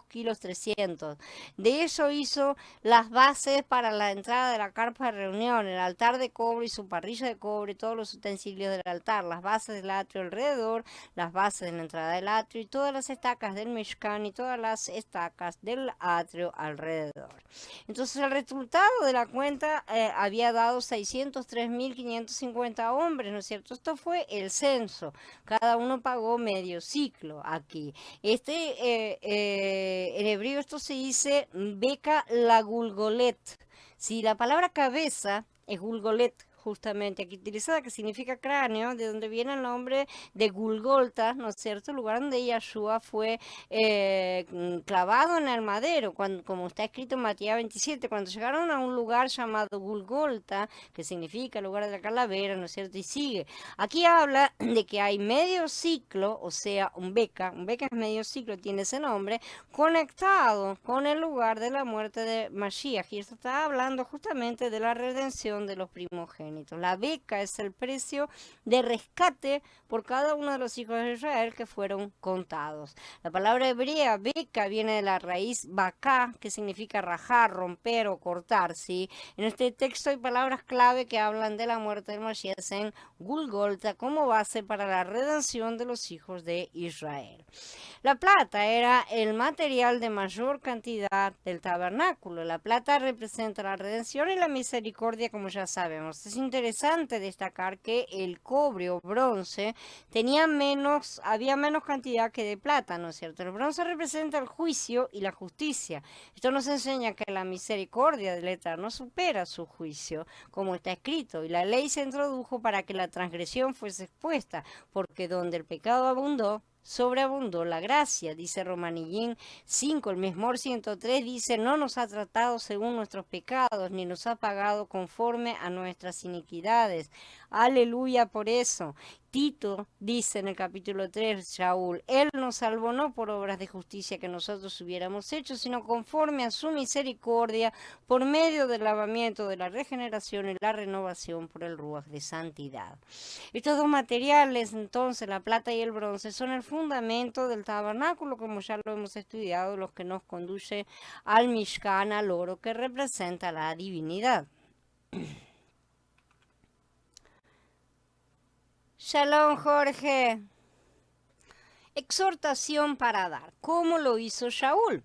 kilos 300. De eso hizo las bases para la entrada de la carpa de reunión, el altar de cobre y su parrilla de cobre, todos los utensilios del altar, las bases del atrio alrededor, las bases de la entrada del atrio y todas las estacas del Mishkan y todas las estacas del atrio alrededor. Entonces el resultado de la cuenta había dado 603.550 hombres, ¿no es cierto? Esto fue el censo. Cada uno pagó medio ciclo aquí. En hebreo esto se dice beca la gulgolet. Si la palabra cabeza es gulgolet, justamente aquí utilizada, que significa cráneo, de donde viene el nombre de Gulgolta, ¿no es cierto? El lugar donde Yahshua fue clavado en el madero, como está escrito en Mateo 27, cuando llegaron a un lugar llamado Gulgolta, que significa lugar de la calavera, ¿no es cierto? Y sigue. Aquí habla de que hay medio ciclo, o sea, un beca es medio ciclo, tiene ese nombre, conectado con el lugar de la muerte de Mashiach. Y esto está hablando justamente de la redención de los primogénitos. La beca es el precio de rescate por cada uno de los hijos de Israel que fueron contados. La palabra hebrea beca viene de la raíz bacá, que significa rajar, romper o cortar, ¿sí? En este texto hay palabras clave que hablan de la muerte del Mashiach en Gulgolta como base para la redención de los hijos de Israel. La plata era el material de mayor cantidad del tabernáculo. La plata representa la redención y la misericordia, como ya sabemos. Es interesante destacar que el cobre o bronce había menos cantidad que de plata, ¿no es cierto? El bronce representa el juicio y la justicia. Esto nos enseña que la misericordia del Eterno supera su juicio, como está escrito, y la ley se introdujo para que la transgresión fuese expuesta, porque donde el pecado abundó, sobreabundó la gracia, dice Romanillín 5, el Mismor 103 dice, no nos ha tratado según nuestros pecados, ni nos ha pagado conforme a nuestras iniquidades. Aleluya por eso. Tito dice en el capítulo 3, Shaul, Él nos salvó no por obras de justicia que nosotros hubiéramos hecho, sino conforme a su misericordia, por medio del lavamiento de la regeneración y la renovación por el Ruach de santidad. Estos dos materiales, entonces, la plata y el bronce, son el fundamento del tabernáculo, como ya lo hemos estudiado, los que nos conduce al Mishkan, al oro, que representa la divinidad. Shalom, Jorge. Exhortación para dar. ¿Cómo lo hizo Shaul?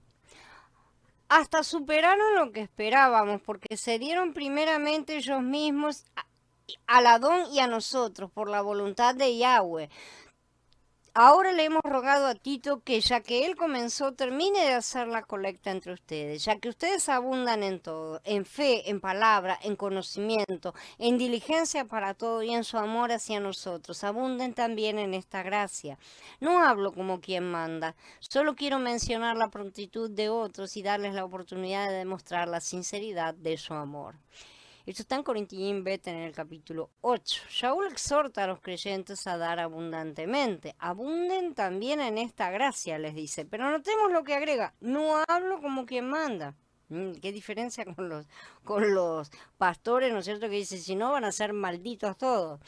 Hasta superaron lo que esperábamos, porque se dieron primeramente ellos mismos al Adón y a nosotros por la voluntad de Yahweh. Ahora le hemos rogado a Tito que ya que él comenzó, termine de hacer la colecta entre ustedes, ya que ustedes abundan en todo, en fe, en palabra, en conocimiento, en diligencia para todo y en su amor hacia nosotros. Abunden también en esta gracia. No hablo como quien manda, solo quiero mencionar la prontitud de otros y darles la oportunidad de demostrar la sinceridad de su amor. Esto está en Corintiín Bet en el capítulo 8. Shaul exhorta a los creyentes a dar abundantemente. Abunden también en esta gracia, les dice. Pero notemos lo que agrega. No hablo como quien manda. Qué diferencia con los pastores, ¿no es cierto? Que dicen, si no van a ser malditos todos.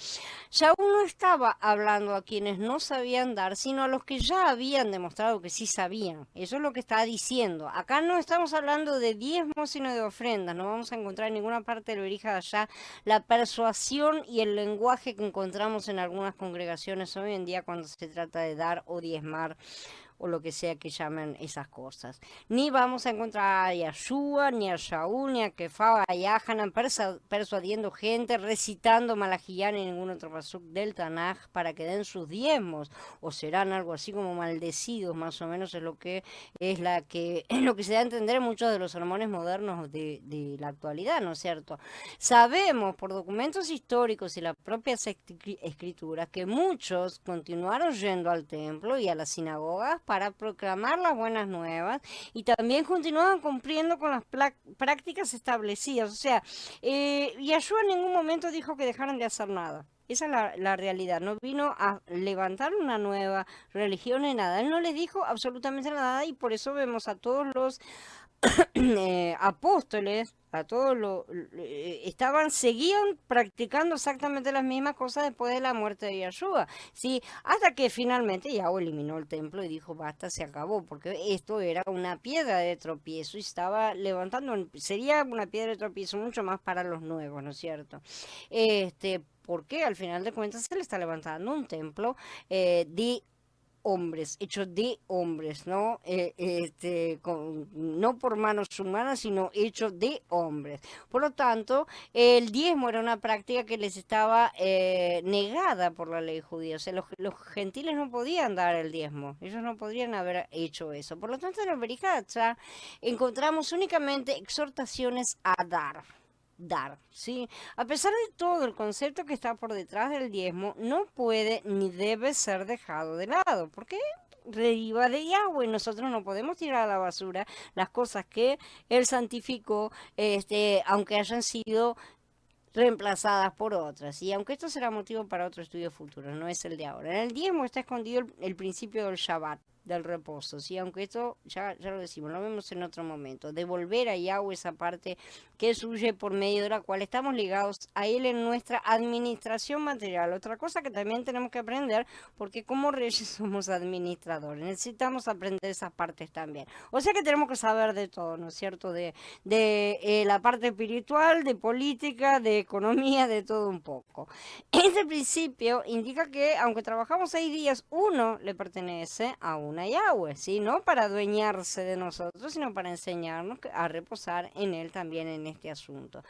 Shaul no estaba hablando a quienes no sabían dar, sino a los que ya habían demostrado que sí sabían. Eso es lo que está diciendo. Acá no estamos hablando de diezmos, sino de ofrendas. No vamos a encontrar en ninguna parte del Berija de allá la persuasión y el lenguaje que encontramos en algunas congregaciones hoy en día cuando se trata de dar o diezmar o lo que sea que llamen esas cosas. Ni vamos a encontrar a Yahshua, ni a Shaul, ni a Kefa, a Yahanan persuadiendo gente, recitando Malajillán y ningún otro pasuk del Tanaj para que den sus diezmos, o serán algo así como maldecidos, más o menos es lo que lo que se da a entender en muchos de los sermones modernos de la actualidad, ¿no es cierto? Sabemos por documentos históricos y las propias escrituras que muchos continuaron yendo al templo y a las sinagogas para proclamar las buenas nuevas y también continuaban cumpliendo con las prácticas establecidas. O sea, Yahshua en ningún momento dijo que dejaran de hacer nada. Esa es la realidad. No vino a levantar una nueva religión ni nada. Él no les dijo absolutamente nada y por eso vemos a todos los apóstoles, a todos seguían practicando exactamente las mismas cosas después de la muerte de Yahshua, ¿sí? Hasta que finalmente Yahweh eliminó el templo y dijo, basta, se acabó, porque esto era una piedra de tropiezo y estaba levantando, sería una piedra de tropiezo mucho más para los nuevos, ¿no es cierto? Porque al final de cuentas se le está levantando un templo de hombres, hechos de hombres, ¿no? No por manos humanas, sino hechos de hombres. Por lo tanto, el diezmo era una práctica que les estaba negada por la ley judía. O sea, los gentiles no podían dar el diezmo. Ellos no podrían haber hecho eso. Por lo tanto, en el Bericatza encontramos únicamente exhortaciones a dar, ¿sí? A pesar de todo el concepto que está por detrás del diezmo, no puede ni debe ser dejado de lado, porque deriva de Yahweh. Nosotros no podemos tirar a la basura las cosas que Él santificó, aunque hayan sido reemplazadas por otras, y aunque esto será motivo para otro estudio futuro, no es el de ahora. En el diezmo está escondido el principio del Shabbat, del reposo, ¿sí? Aunque esto ya lo decimos, lo vemos en otro momento, devolver a Yahweh esa parte que es suya por medio de la cual estamos ligados a Él en nuestra administración material. Otra cosa que también tenemos que aprender, porque como reyes somos administradores, necesitamos aprender esas partes también. O sea que tenemos que saber de todo, ¿no es cierto? De la parte espiritual, de política, de economía, de todo un poco. Este principio indica que aunque trabajamos 6 días, uno le pertenece a una Yahweh, ¿sí? No para adueñarse de nosotros, sino para enseñarnos a reposar en Él también en este asunto.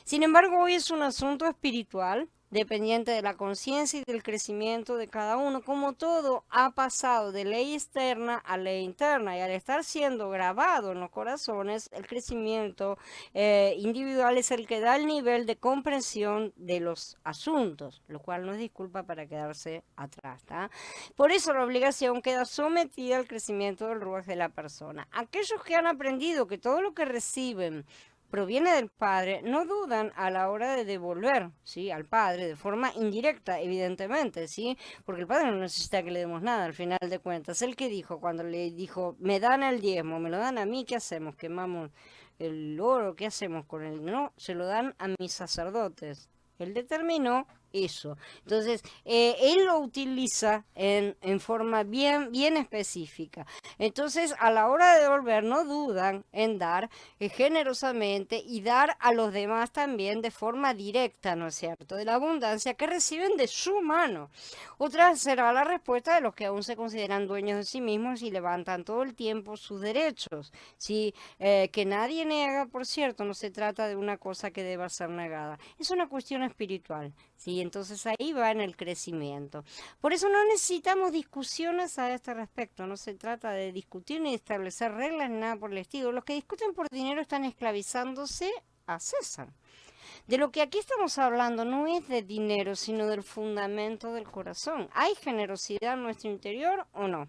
Sin embargo, hoy es un asunto espiritual, dependiente de la conciencia y del crecimiento de cada uno, como todo ha pasado de ley externa a ley interna, y al estar siendo grabado en los corazones, el crecimiento individual es el que da el nivel de comprensión de los asuntos, lo cual no es disculpa para quedarse atrás, ¿tá? Por eso la obligación queda sometida al crecimiento del ruaj de la persona. Aquellos que han aprendido que todo lo que reciben proviene del Padre, no dudan a la hora de devolver, ¿sí? Al Padre de forma indirecta, evidentemente, ¿sí? Porque el Padre no necesita que le demos nada, al final de cuentas. Él que dijo, cuando le dijo, me dan el diezmo, me lo dan a mí, ¿qué hacemos? ¿Quemamos el oro? ¿Qué hacemos con él? No, se lo dan a mis sacerdotes. Él determinó eso. Entonces, él lo utiliza en forma bien específica. Entonces, a la hora de devolver, no dudan en dar generosamente y dar a los demás también de forma directa, ¿no es cierto? De la abundancia que reciben de su mano. Otra será la respuesta de los que aún se consideran dueños de sí mismos y levantan todo el tiempo sus derechos. Sí, que nadie niega, por cierto, no se trata de una cosa que deba ser negada. Es una cuestión espiritual. Sí, entonces ahí va en el crecimiento. Por eso no necesitamos discusiones a este respecto. No se trata de discutir ni de establecer reglas ni nada por el estilo. Los que discuten por dinero están esclavizándose a César. De lo que aquí estamos hablando no es de dinero, sino del fundamento del corazón. ¿Hay generosidad en nuestro interior o no?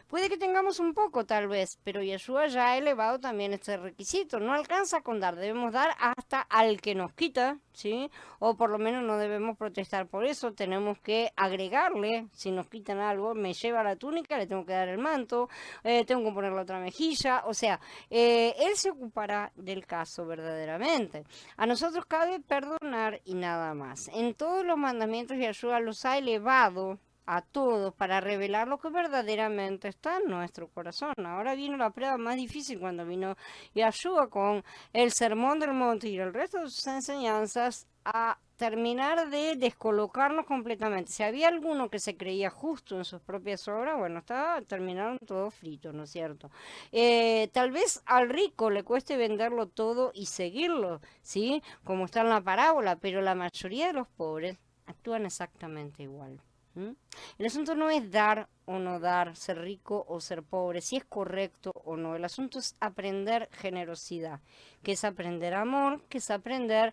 Puede que tengamos un poco, tal vez, pero Yeshua ya ha elevado también este requisito. No alcanza con dar, debemos dar hasta al que nos quita, ¿sí? O por lo menos no debemos protestar por eso, tenemos que agregarle, si nos quitan algo, me lleva la túnica, le tengo que dar el manto, tengo que ponerle otra mejilla, o sea, él se ocupará del caso verdaderamente. A nosotros cabe perdonar y nada más. En todos los mandamientos Yeshua los ha elevado a todos para revelar lo que verdaderamente está en nuestro corazón. Ahora vino la prueba más difícil cuando vino Yeshua con el Sermón del Monte y el resto de sus enseñanzas a terminar de descolocarnos completamente. Si había alguno que se creía justo en sus propias obras, bueno, terminaron todo frito, ¿no es cierto? Tal vez al rico le cueste venderlo todo y seguirlo, ¿sí? Como está en la parábola, pero la mayoría de los pobres actúan exactamente igual. ¿Mm? El asunto no es dar o no dar, ser rico o ser pobre, si es correcto o no. El asunto es aprender generosidad, que es aprender amor, que es aprender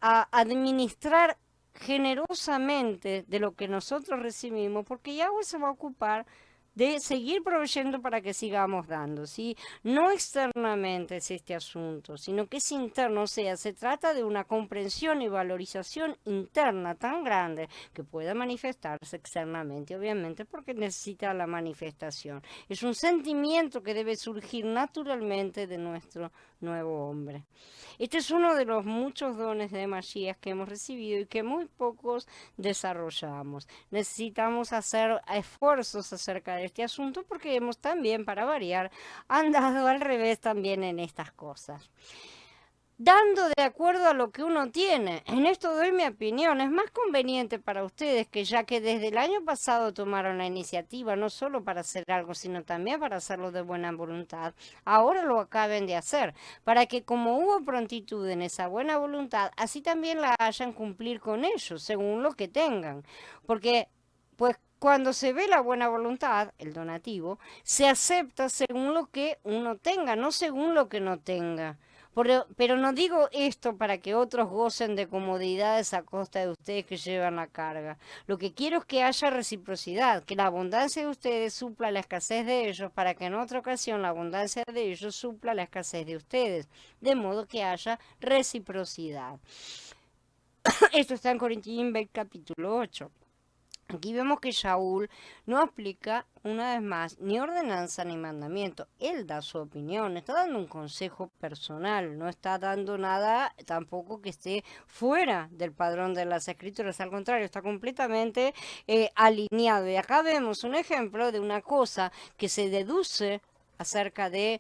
a administrar generosamente de lo que nosotros recibimos, porque Yahweh se va a ocupar de seguir proveyendo para que sigamos dando, ¿sí? No externamente es este asunto, sino que es interno, o sea, se trata de una comprensión y valorización interna tan grande que pueda manifestarse externamente, obviamente, porque necesita la manifestación. Es un sentimiento que debe surgir naturalmente de nuestro nuevo hombre. Este es uno de los muchos dones de Mashiach que hemos recibido y que muy pocos desarrollamos. Necesitamos hacer esfuerzos acerca de este asunto porque hemos también, para variar, andado al revés también en estas cosas. Dando de acuerdo a lo que uno tiene. En esto doy mi opinión. Es más conveniente para ustedes que ya que desde el año pasado tomaron la iniciativa, no solo para hacer algo, sino también para hacerlo de buena voluntad, ahora lo acaben de hacer, para que como hubo prontitud en esa buena voluntad, así también la hayan cumplir con ellos, según lo que tengan. Porque, pues, cuando se ve la buena voluntad, el donativo, se acepta según lo que uno tenga, no según lo que no tenga. Pero no digo esto para que otros gocen de comodidades a costa de ustedes que llevan la carga. Lo que quiero es que haya reciprocidad, que la abundancia de ustedes supla la escasez de ellos, para que en otra ocasión la abundancia de ellos supla la escasez de ustedes, de modo que haya reciprocidad. Esto está en Corintios capítulo 8. Aquí vemos que Shaul no aplica una vez más ni ordenanza ni mandamiento. Él da su opinión, está dando un consejo personal, no está dando nada tampoco que esté fuera del padrón de las escrituras. Al contrario, está completamente alineado. Y acá vemos un ejemplo de una cosa que se deduce acerca de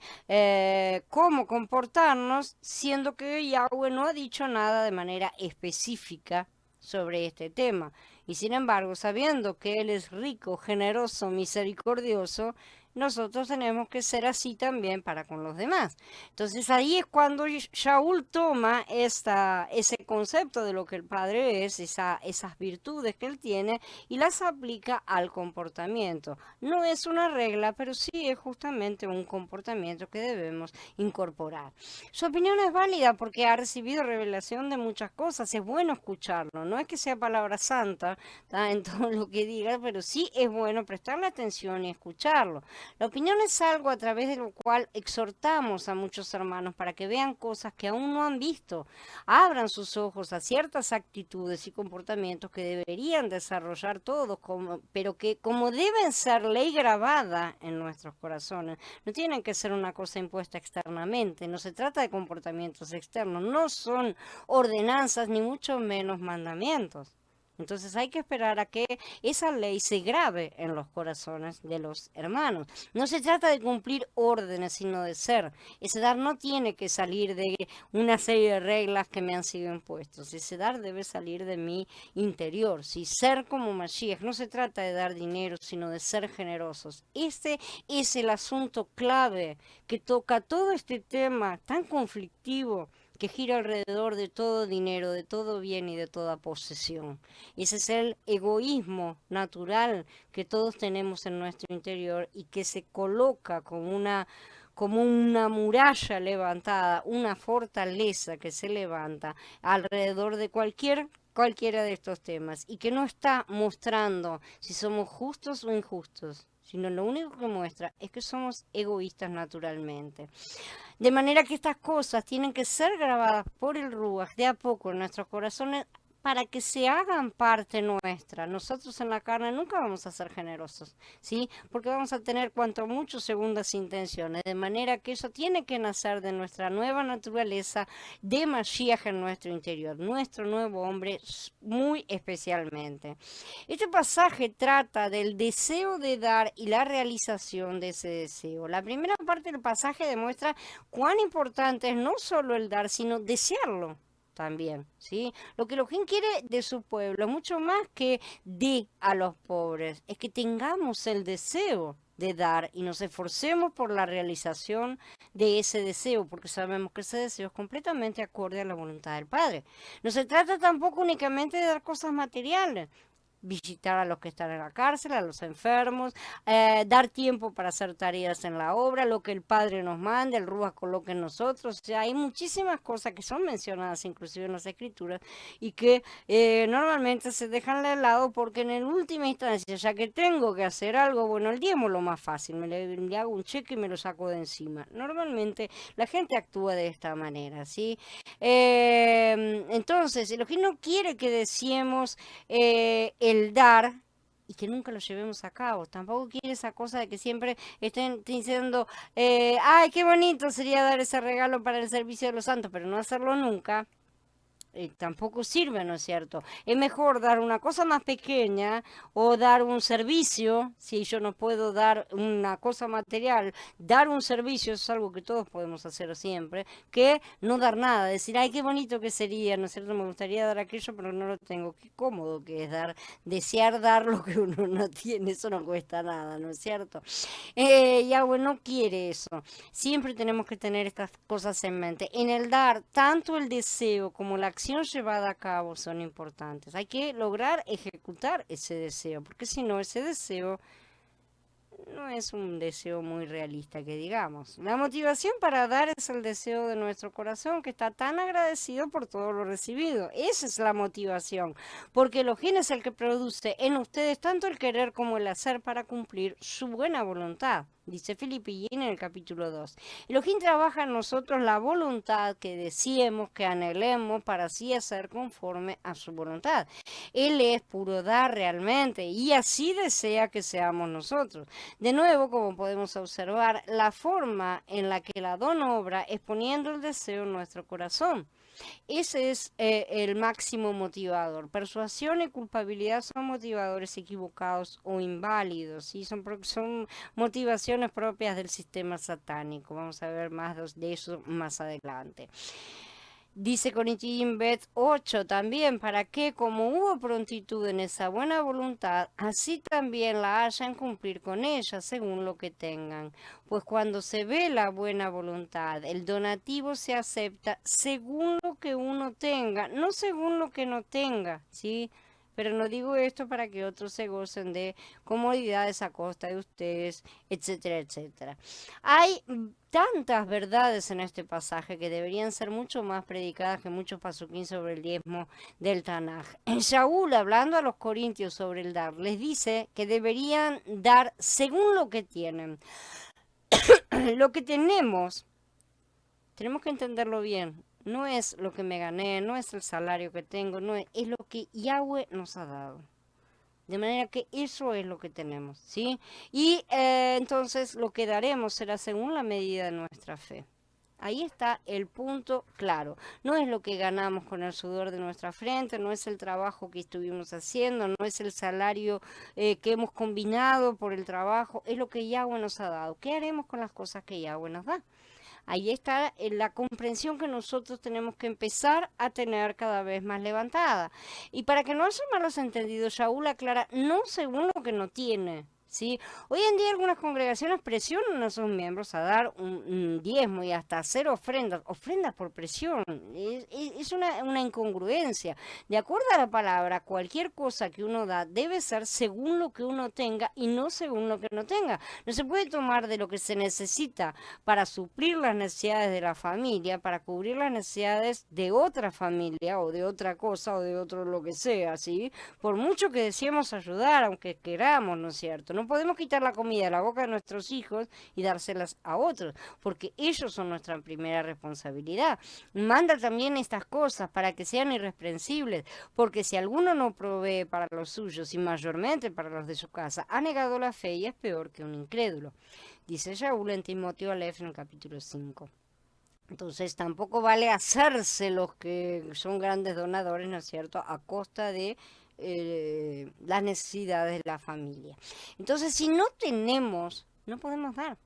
cómo comportarnos, siendo que Yahweh no ha dicho nada de manera específica sobre este tema. Y sin embargo, sabiendo que Él es rico, generoso, misericordioso, nosotros tenemos que ser así también para con los demás. Entonces ahí es cuando Shaul toma ese concepto de lo que el Padre es, esas virtudes que Él tiene, y las aplica al comportamiento. No es una regla, pero sí es justamente un comportamiento que debemos incorporar. Su opinión es válida porque ha recibido revelación de muchas cosas. Es bueno escucharlo. No es que sea palabra santa en todo lo que diga, pero sí es bueno prestarle atención y escucharlo. La opinión es algo a través de lo cual exhortamos a muchos hermanos para que vean cosas que aún no han visto, abran sus ojos a ciertas actitudes y comportamientos que deberían desarrollar todos, pero que como deben ser ley grabada en nuestros corazones, no tienen que ser una cosa impuesta externamente, no se trata de comportamientos externos, no son ordenanzas ni mucho menos mandamientos. Entonces hay que esperar a que esa ley se grabe en los corazones de los hermanos. No se trata de cumplir órdenes, sino de ser. Ese dar no tiene que salir de una serie de reglas que me han sido impuestas. Ese dar debe salir de mi interior. Si ser como Mashiach, no se trata de dar dinero, sino de ser generosos. Este es el asunto clave que toca todo este tema tan conflictivo que gira alrededor de todo dinero, de todo bien y de toda posesión. Ese es el egoísmo natural que todos tenemos en nuestro interior y que se coloca como una muralla levantada, una fortaleza que se levanta alrededor de cualquiera de estos temas y que no está mostrando si somos justos o injustos, sino lo único que muestra es que somos egoístas naturalmente. De manera que estas cosas tienen que ser grabadas por el Ruach de a poco en nuestros corazones para que se hagan parte nuestra. Nosotros en la carne nunca vamos a ser generosos, ¿sí? Porque vamos a tener cuanto mucho segundas intenciones, de manera que eso tiene que nacer de nuestra nueva naturaleza de Mashiach en nuestro interior, nuestro nuevo hombre muy especialmente. Este pasaje trata del deseo de dar y la realización de ese deseo. La primera parte del pasaje demuestra cuán importante es no solo el dar, sino desearlo también, ¿sí? Lo que Elohim quiere de su pueblo, mucho más que de a los pobres, es que tengamos el deseo de dar y nos esforcemos por la realización de ese deseo, porque sabemos que ese deseo es completamente acorde a la voluntad del Padre. No se trata tampoco únicamente de dar cosas materiales, visitar a los que están en la cárcel, a los enfermos, dar tiempo para hacer tareas en la obra, lo que el Padre nos mande, el Ruach coloque en nosotros. O sea, hay muchísimas cosas que son mencionadas inclusive en las Escrituras y que normalmente se dejan de lado porque en última instancia, ya que tengo que hacer algo, bueno, el diezmo es lo más fácil, le hago un cheque y me lo saco de encima. Normalmente la gente actúa de esta manera, ¿sí? Entonces, lo que no quiere que deseemos el dar y que nunca lo llevemos a cabo. Tampoco quiere esa cosa de que siempre estén diciendo, ay, qué bonito sería dar ese regalo para el servicio de los santos, pero no hacerlo nunca. Tampoco sirve, ¿no es cierto? Es mejor dar una cosa más pequeña o dar un servicio, si yo no puedo dar una cosa material, dar un servicio es algo que todos podemos hacer siempre, que no dar nada, decir, ay, qué bonito que sería, ¿no es cierto? Me gustaría dar aquello, pero no lo tengo. Qué cómodo que es dar, desear dar lo que uno no tiene, eso no cuesta nada, ¿no es cierto? Yahweh no quiere eso. Siempre tenemos que tener estas cosas en mente. En el dar, tanto el deseo como la acción llevada a cabo son importantes. Hay que lograr ejecutar ese deseo, porque si no, ese deseo no es un deseo muy realista que digamos. La motivación para dar es el deseo de nuestro corazón que está tan agradecido por todo lo recibido. Esa es la motivación, porque Elohim es el que produce en ustedes tanto el querer como el hacer para cumplir su buena voluntad. Dice Filipenses en el capítulo 2. Elohim trabaja en nosotros la voluntad que deseemos, que anhelemos, para así hacer conforme a su voluntad. Él es puro dar realmente y así desea que seamos nosotros. De nuevo, como podemos observar, la forma en la que el Adón obra es poniendo el deseo en nuestro corazón. Ese es el máximo motivador. Persuasión y culpabilidad son motivadores equivocados o inválidos, ¿sí? Son motivaciones propias del sistema satánico. Vamos a ver más de eso más adelante. Dice Corinthians 8 también, para que como hubo prontitud en esa buena voluntad, así también la hayan cumplir con ella según lo que tengan. Pues cuando se ve la buena voluntad, el donativo se acepta según lo que uno tenga, no según lo que no tenga, ¿sí? Pero no digo esto para que otros se gocen de comodidades a costa de ustedes, etcétera, etcétera. Hay tantas verdades en este pasaje que deberían ser mucho más predicadas que muchos pasuquín sobre el diezmo del Tanaj. Shaul, hablando a los corintios sobre el dar, les dice que deberían dar según lo que tienen. Lo que tenemos que entenderlo bien. No es lo que me gané, no es el salario que tengo, no es lo que Yahweh nos ha dado. De manera que eso es lo que tenemos, ¿sí? Y entonces lo que daremos será según la medida de nuestra fe. Ahí está el punto claro. No es lo que ganamos con el sudor de nuestra frente, no es el trabajo que estuvimos haciendo, no es el salario que hemos combinado por el trabajo, es lo que Yahweh nos ha dado. ¿Qué haremos con las cosas que Yahweh nos da? Ahí está la comprensión que nosotros tenemos que empezar a tener cada vez más levantada. Y para que no haya malos entendidos, Shaul aclara, no según lo que no tiene. ¿Sí? Hoy en día algunas congregaciones presionan a sus miembros a dar un diezmo y hasta hacer ofrendas por presión. Es una incongruencia. De acuerdo a la palabra, cualquier cosa que uno da debe ser según lo que uno tenga y no según lo que no tenga. No se puede tomar de lo que se necesita para suplir las necesidades de la familia, para cubrir las necesidades de otra familia o de otra cosa o de otro lo que sea, ¿sí? Por mucho que deseemos ayudar, aunque queramos, ¿no es cierto? No podemos quitar la comida de la boca de nuestros hijos y dárselas a otros, porque ellos son nuestra primera responsabilidad. Manda también estas cosas para que sean irreprensibles, porque si alguno no provee para los suyos y mayormente para los de su casa, ha negado la fe y es peor que un incrédulo. Dice Shaul en Timoteo Aleph en el capítulo 5. Entonces tampoco vale hacerse los que son grandes donadores, ¿no es cierto?, a costa de las necesidades de la familia. Entonces, si no tenemos, no podemos dar.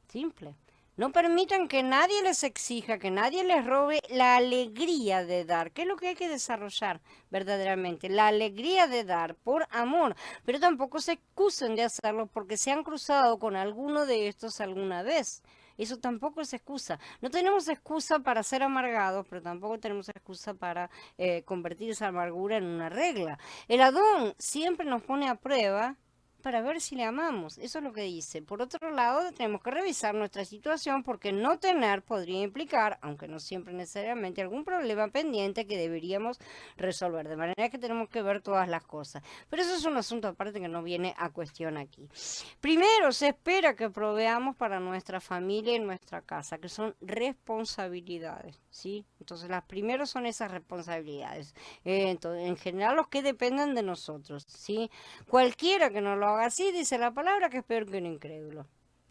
Simple. No permitan que nadie les exija, que nadie les robe la alegría de dar, que es lo que hay que desarrollar verdaderamente, la alegría de dar por amor, pero tampoco se excusen de hacerlo porque se han cruzado con alguno de estos alguna vez. Eso tampoco es excusa. No tenemos excusa para ser amargados, pero tampoco tenemos excusa para convertir esa amargura en una regla. El Adón siempre nos pone a prueba para ver si le amamos. Eso es lo que dice. Por otro lado, tenemos que revisar nuestra situación porque no tener podría implicar, aunque no siempre necesariamente, algún problema pendiente que deberíamos resolver. De manera que tenemos que ver todas las cosas. Pero eso es un asunto aparte que no viene a cuestión aquí. Primero, se espera que proveamos para nuestra familia y nuestra casa, que son responsabilidades, ¿sí? Entonces, las primeras son esas responsabilidades. Entonces, en general, los que dependen de nosotros, ¿sí? Cualquiera que no lo haga así, dice la palabra, que es peor que un incrédulo.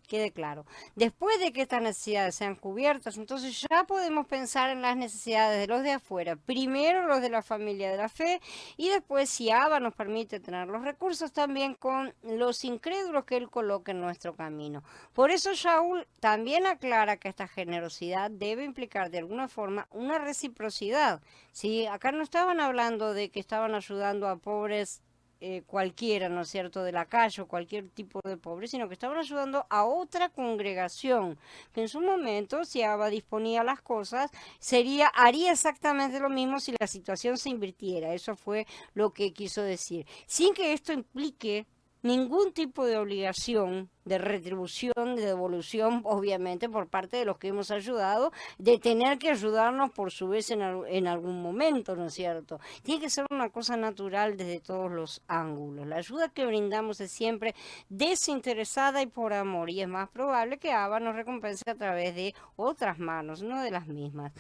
Quede claro. Después de que estas necesidades sean cubiertas, entonces ya podemos pensar en las necesidades de los de afuera. Primero los de la familia de la fe y después, si Abba nos permite tener los recursos, también con los incrédulos que Él coloque en nuestro camino. Por eso Shaul también aclara que esta generosidad debe implicar de alguna forma una reciprocidad. ¿Sí? Acá no estaban hablando de que estaban ayudando a pobres cualquiera, ¿no es cierto?, de la calle o cualquier tipo de pobre, sino que estaban ayudando a otra congregación, que en su momento, si Abba disponía las cosas, haría exactamente lo mismo si la situación se invirtiera. Eso fue lo que quiso decir. Sin que esto implique ningún tipo de obligación de retribución, de devolución, obviamente, por parte de los que hemos ayudado, de tener que ayudarnos por su vez en algún momento, ¿no es cierto? Tiene que ser una cosa natural desde todos los ángulos. La ayuda que brindamos es siempre desinteresada y por amor, y es más probable que Abba nos recompense a través de otras manos, no de las mismas.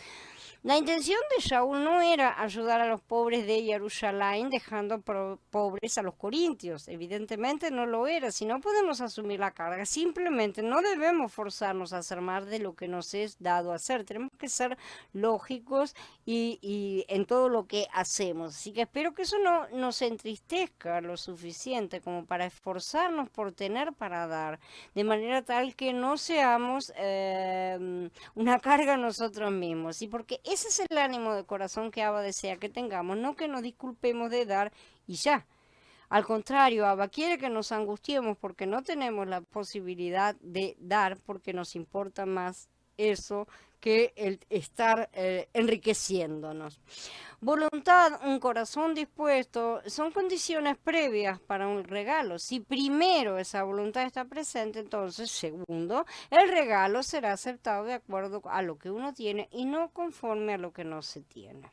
La intención de Shaul no era ayudar a los pobres de Jerusalén dejando pobres a los corintios. Evidentemente no lo era. Si no podemos asumir la carga, simplemente no debemos forzarnos a hacer más de lo que nos es dado hacer. Tenemos que ser lógicos y en todo lo que hacemos. Así que espero que eso no nos entristezca lo suficiente como para esforzarnos por tener para dar, de manera tal que no seamos una carga a nosotros mismos. Y porque ese es el ánimo de corazón que Abba desea que tengamos, no que nos disculpemos de dar y ya. Al contrario, Abba quiere que nos angustiemos porque no tenemos la posibilidad de dar, porque nos importa más eso que el estar enriqueciéndonos. Voluntad, un corazón dispuesto, son condiciones previas para un regalo. Si primero esa voluntad está presente, entonces, segundo, el regalo será aceptado de acuerdo a lo que uno tiene y no conforme a lo que no se tiene.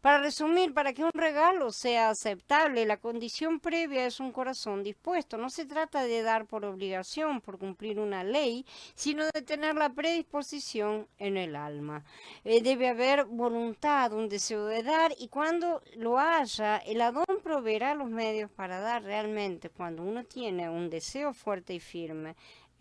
Para resumir, para que un regalo sea aceptable, la condición previa es un corazón dispuesto. No se trata de dar por obligación, por cumplir una ley, sino de tener la predisposición en el alma. Debe haber voluntad, un deseo de dar, y cuando lo haya, el Adón proveerá los medios para dar realmente. Cuando uno tiene un deseo fuerte y firme,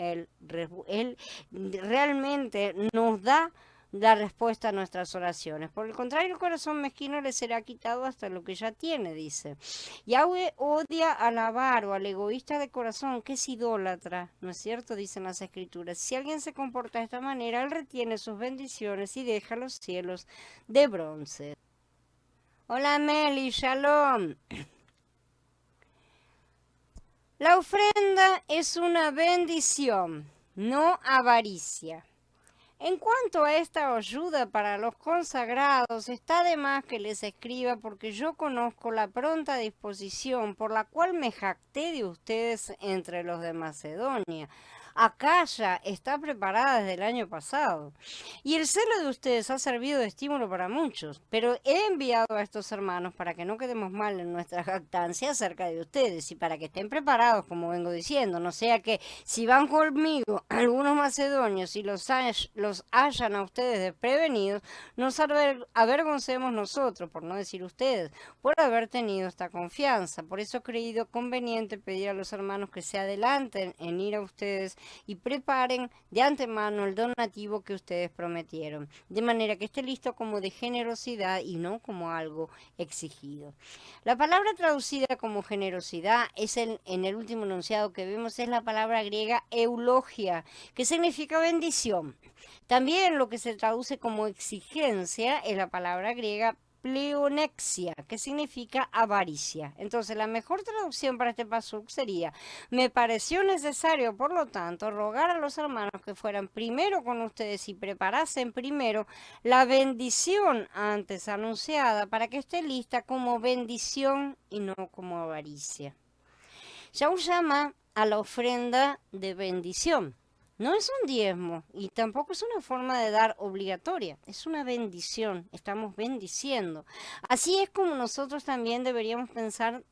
Él realmente nos da la respuesta a nuestras oraciones. Por el contrario, el corazón mezquino le será quitado hasta lo que ya tiene, dice. Yahweh odia al avaro, al egoísta de corazón, que es idólatra, ¿no es cierto? Dicen las escrituras. Si alguien se comporta de esta manera, él retiene sus bendiciones y deja los cielos de bronce. Hola Meli, shalom. La ofrenda es una bendición, no avaricia. En cuanto a esta ayuda para los consagrados, está de más que les escriba porque yo conozco la pronta disposición por la cual me jacté de ustedes entre los de Macedonia. Acaya está preparada desde el año pasado. Y el celo de ustedes ha servido de estímulo para muchos, pero he enviado a estos hermanos para que no quedemos mal en nuestra jactancia acerca de ustedes y para que estén preparados, como vengo diciendo, no sea que si van conmigo algunos macedonios y los hallan a ustedes desprevenidos, nos avergoncemos nosotros, por no decir ustedes, por haber tenido esta confianza. Por eso he creído conveniente pedir a los hermanos que se adelanten en ir a ustedes y preparen de antemano el donativo que ustedes prometieron, de manera que esté listo como de generosidad y no como algo exigido. La palabra traducida como generosidad es en el último enunciado que vemos es la palabra griega eulogia, que significa bendición. También lo que se traduce como exigencia es la palabra griega pleonexia, que significa avaricia. Entonces, la mejor traducción para este pasuk sería: me pareció necesario, por lo tanto, rogar a los hermanos que fueran primero con ustedes y preparasen primero la bendición antes anunciada para que esté lista como bendición y no como avaricia. Shaul llama a la ofrenda de bendición. No es un diezmo y tampoco es una forma de dar obligatoria, es una bendición, estamos bendiciendo. Así es como nosotros también deberíamos pensar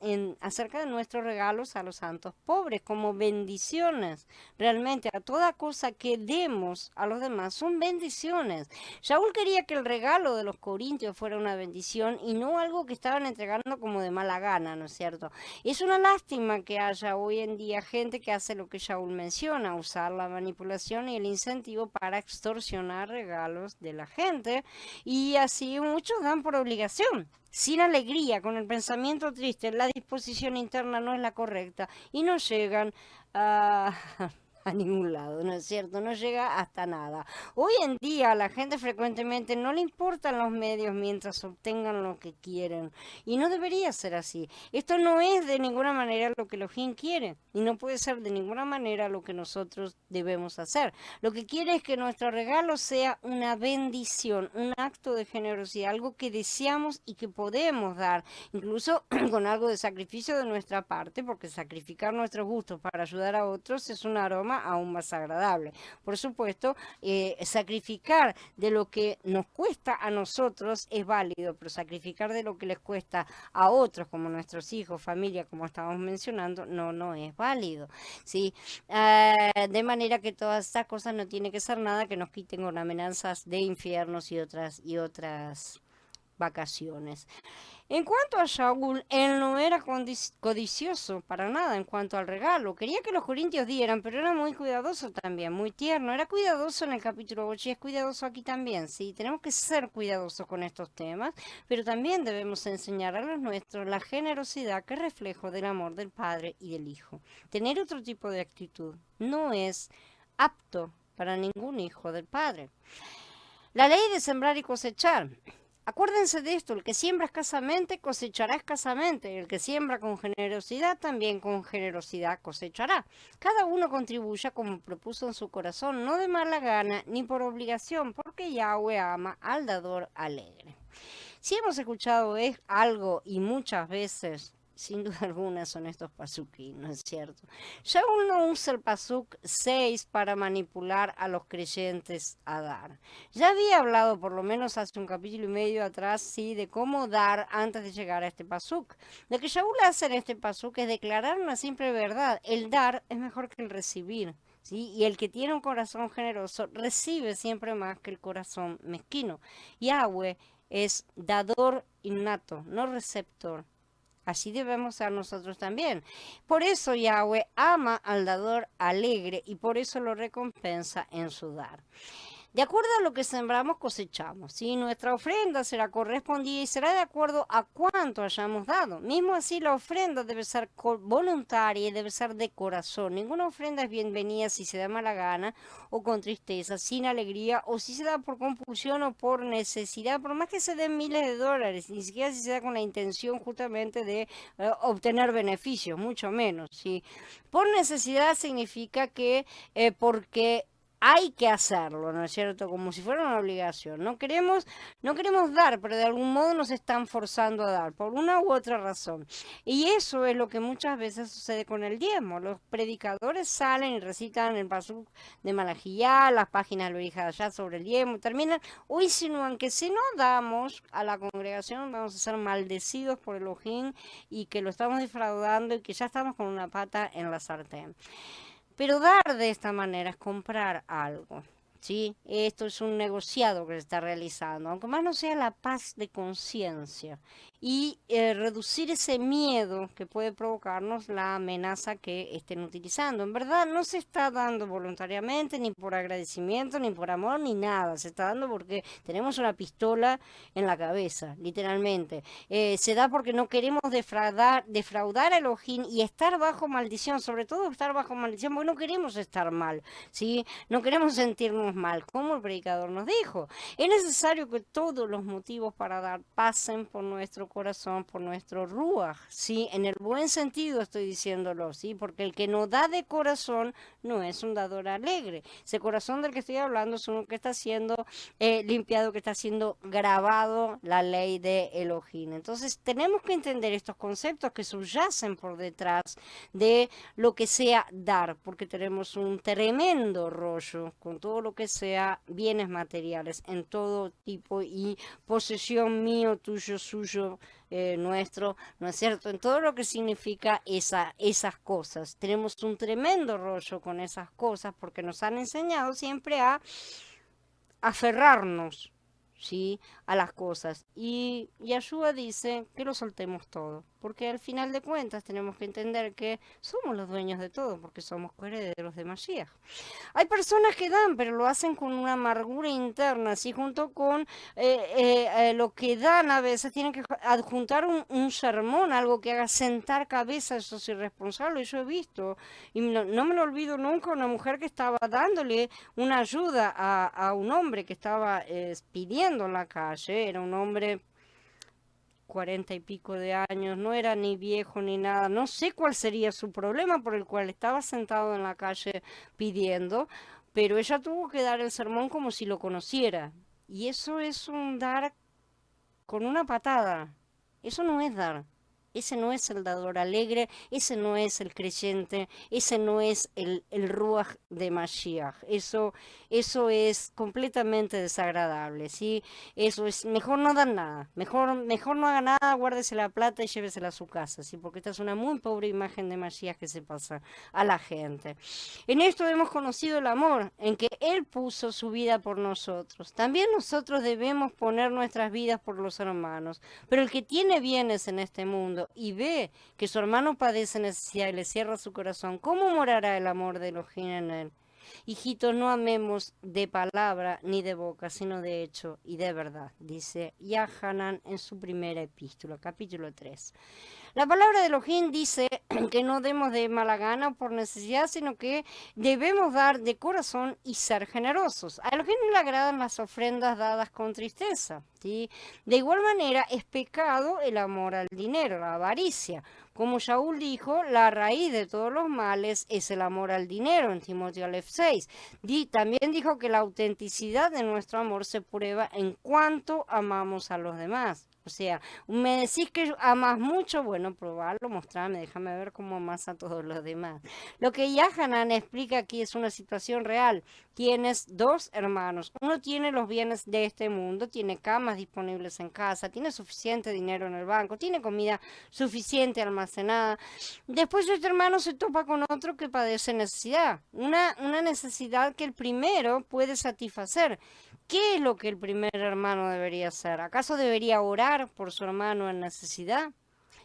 acerca de nuestros regalos a los santos pobres, como bendiciones. Realmente a toda cosa que demos a los demás son bendiciones. Shaul quería que el regalo de los corintios fuera una bendición y no algo que estaban entregando como de mala gana, ¿no es cierto? Es una lástima que haya hoy en día gente que hace lo que Shaul menciona, usar la manipulación y el incentivo para extorsionar regalos de la gente, y así muchos dan por obligación, sin alegría, con el pensamiento triste, la disposición interna no es la correcta y no llegan a ningún lado, ¿no es cierto? No llega hasta nada. Hoy en día a la gente frecuentemente no le importan los medios mientras obtengan lo que quieren. Y no debería ser así. Esto no es de ninguna manera lo que Elohim quiere. Y no puede ser de ninguna manera lo que nosotros debemos hacer. Lo que quiere es que nuestro regalo sea una bendición, un acto de generosidad, algo que deseamos y que podemos dar, incluso con algo de sacrificio de nuestra parte, porque sacrificar nuestros gustos para ayudar a otros es un aroma aún más agradable. Por supuesto, sacrificar de lo que nos cuesta a nosotros es válido, pero sacrificar de lo que les cuesta a otros, como nuestros hijos, familia, como estábamos mencionando, no es válido, ¿sí? De manera que todas estas cosas no tiene que ser nada que nos quiten con amenazas de infiernos y otras vacaciones. En cuanto a Shaul, él no era codicioso para nada en cuanto al regalo. Quería que los corintios dieran, pero era muy cuidadoso también, muy tierno. Era cuidadoso en el capítulo 8 y es cuidadoso aquí también, ¿sí? Tenemos que ser cuidadosos con estos temas, pero también debemos enseñar a los nuestros la generosidad que es reflejo del amor del Padre y del Hijo. Tener otro tipo de actitud no es apto para ningún hijo del Padre. La ley de sembrar y cosechar. Acuérdense de esto: el que siembra escasamente cosechará escasamente, el que siembra con generosidad también con generosidad cosechará. Cada uno contribuya como propuso en su corazón, no de mala gana ni por obligación, porque Yahweh ama al dador alegre. Si hemos escuchado algo y muchas veces, sin duda alguna, son estos pasukim, ¿no es cierto? Shaul no usa el pasuk 6 para manipular a los creyentes a dar. Ya había hablado, por lo menos hace un capítulo y medio atrás, sí, de cómo dar antes de llegar a este pasuk. Lo que Shaul hace en este pasuk es declarar una simple verdad: el dar es mejor que el recibir. ¿Sí? Y el que tiene un corazón generoso recibe siempre más que el corazón mezquino. Yahweh es dador innato, no receptor. Así debemos ser nosotros también. Por eso Yahweh ama al dador alegre y por eso lo recompensa en su dar. De acuerdo a lo que sembramos, cosechamos. ¿Sí? Nuestra ofrenda será correspondida y será de acuerdo a cuánto hayamos dado. Mismo así, la ofrenda debe ser voluntaria y debe ser de corazón. Ninguna ofrenda es bienvenida si se da mala gana o con tristeza, sin alegría, o si se da por compulsión o por necesidad, por más que se den miles de dólares, ni siquiera si se da con la intención justamente de obtener beneficios, mucho menos. ¿Sí? Por necesidad significa que porque hay que hacerlo, ¿no es cierto? Como si fuera una obligación. No queremos dar, pero de algún modo nos están forzando a dar, por una u otra razón. Y eso es lo que muchas veces sucede con el diezmo. Los predicadores salen y recitan el pasuk de Malajiyá, las páginas de allá sobre el diezmo, terminan, hoy sino aunque si no damos a la congregación, vamos a ser maldecidos por Elohim y que lo estamos defraudando y que ya estamos con una pata en la sartén. Pero dar de esta manera es comprar algo, ¿sí? Esto es un negociado que se está realizando, aunque más no sea la paz de conciencia y reducir ese miedo que puede provocarnos la amenaza que estén utilizando. En verdad no se está dando voluntariamente, ni por agradecimiento, ni por amor, ni nada. Se está dando porque tenemos una pistola en la cabeza, literalmente. Se da porque no queremos defraudar a Elohim y estar bajo maldición, sobre todo estar bajo maldición, porque no queremos estar mal, ¿sí? No queremos sentirnos mal, como el predicador nos dijo. Es necesario que todos los motivos para dar pasen por nuestro corazón, por nuestro ruaj, ¿sí? En el buen sentido estoy diciéndolo, ¿sí? Porque el que no da de corazón no es un dador alegre. Ese corazón del que estoy hablando es uno que está siendo limpiado, que está siendo grabado la ley de Elohim. Entonces tenemos que entender estos conceptos que subyacen por detrás de lo que sea dar, porque tenemos un tremendo rollo con todo lo que sea bienes materiales en todo tipo y posesión mío, tuyo, suyo, nuestro, ¿no es cierto? En todo lo que significa esas cosas. Tenemos un tremendo rollo con esas cosas porque nos han enseñado siempre a aferrarnos, ¿sí? A las cosas. Y Yahshua dice que lo soltemos todo, porque al final de cuentas tenemos que entender que somos los dueños de todo, porque somos coherederos de Mashiach. Hay personas que dan, pero lo hacen con una amargura interna, así junto con lo que dan a veces tienen que adjuntar un sermón, algo que haga sentar cabeza a esos irresponsables. Yo he visto, y no me lo olvido nunca, una mujer que estaba dándole una ayuda a un hombre que estaba pidiendo en la calle, era un hombre 40 y pico de años, no era ni viejo ni nada, no sé cuál sería su problema por el cual estaba sentado en la calle pidiendo, pero ella tuvo que dar el sermón como si lo conociera. Y eso es un dar con una patada. Eso no es dar. Ese no es el dador alegre, ese no es el creyente, ese no es el Ruach de Mashiach. Eso es completamente desagradable, ¿sí? Eso es, mejor no dar nada, mejor no haga nada, guárdese la plata y llévesela a su casa, ¿sí? Porque esta es una muy pobre imagen de Mashiach que se pasa a la gente. En esto hemos conocido el amor, en que Él puso su vida por nosotros. También nosotros debemos poner nuestras vidas por los hermanos. Pero el que tiene bienes en este mundo y ve que su hermano padece necesidad y le cierra su corazón, ¿cómo morará el amor de Elohim en él? Hijitos, no amemos de palabra ni de boca, sino de hecho y de verdad, dice Yahanan en su primera epístola, capítulo 3. La palabra de Elohim dice que no demos de mala gana o por necesidad, sino que debemos dar de corazón y ser generosos. A Elohim no le agradan las ofrendas dadas con tristeza, ¿sí? De igual manera, es pecado el amor al dinero, la avaricia. Como Shaul dijo, la raíz de todos los males es el amor al dinero, en Timoteo Aleph 6. También dijo que la autenticidad de nuestro amor se prueba en cuanto amamos a los demás. O sea, me decís que amas mucho, bueno, probalo, mostrame, déjame ver cómo amas a todos los demás. Lo que Yahanan explica aquí es una situación real. Tienes dos hermanos, uno tiene los bienes de este mundo, tiene camas disponibles en casa, tiene suficiente dinero en el banco, tiene comida suficiente almacenada. Después este hermano se topa con otro que padece necesidad, una necesidad que el primero puede satisfacer. ¿Qué es lo que el primer hermano debería hacer? ¿Acaso debería orar por su hermano en necesidad?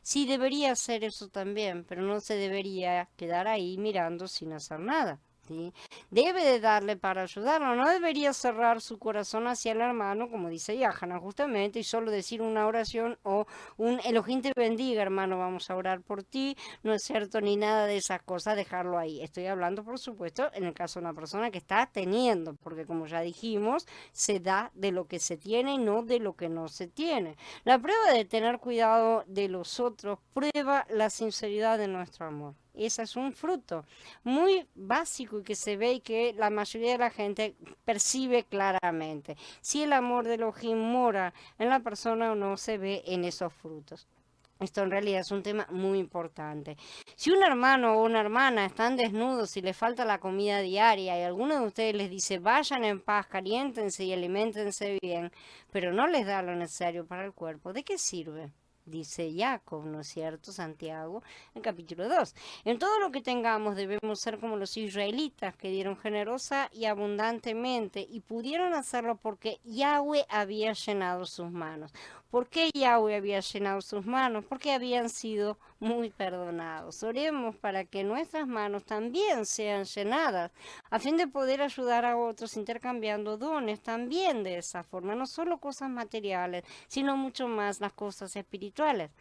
Sí, debería hacer eso también, pero no se debería quedar ahí mirando sin hacer nada. ¿Sí? Debe de darle para ayudarlo, no debería cerrar su corazón hacia el hermano, como dice Yahana justamente, y solo decir una oración o un Elohim te bendiga, hermano, vamos a orar por ti, no es cierto, ni nada de esas cosas, dejarlo ahí. Estoy hablando, por supuesto, en el caso de una persona que está teniendo, porque como ya dijimos, se da de lo que se tiene y no de lo que no se tiene. La prueba de tener cuidado de los otros prueba la sinceridad de nuestro amor. Ese es un fruto muy básico y que se ve y que la mayoría de la gente percibe claramente. Si el amor de Elohim mora en la persona o no se ve en esos frutos. Esto en realidad es un tema muy importante. Si un hermano o una hermana están desnudos y les falta la comida diaria y alguno de ustedes les dice vayan en paz, caliéntense y aliméntense bien, pero no les da lo necesario para el cuerpo, ¿de qué sirve? Dice Jacob, ¿no es cierto? Santiago, en capítulo 2. En todo lo que tengamos debemos ser como los israelitas que dieron generosa y abundantemente y pudieron hacerlo porque Yahweh había llenado sus manos. ¿Por qué Yahweh había llenado sus manos? Porque habían sido muy perdonados. Oremos para que nuestras manos también sean llenadas, a fin de poder ayudar a otros intercambiando dones también de esa forma, no solo cosas materiales, sino mucho más las cosas espirituales.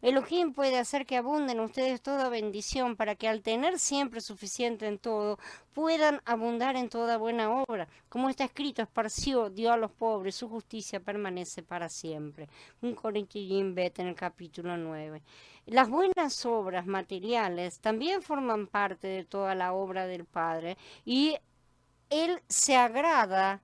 Elohim puede hacer que abunden ustedes toda bendición para que al tener siempre suficiente en todo, puedan abundar en toda buena obra. Como está escrito, esparció, dio a los pobres, su justicia permanece para siempre. Un Corintios Bet en el capítulo 9. Las buenas obras materiales también forman parte de toda la obra del Padre y Él se agrada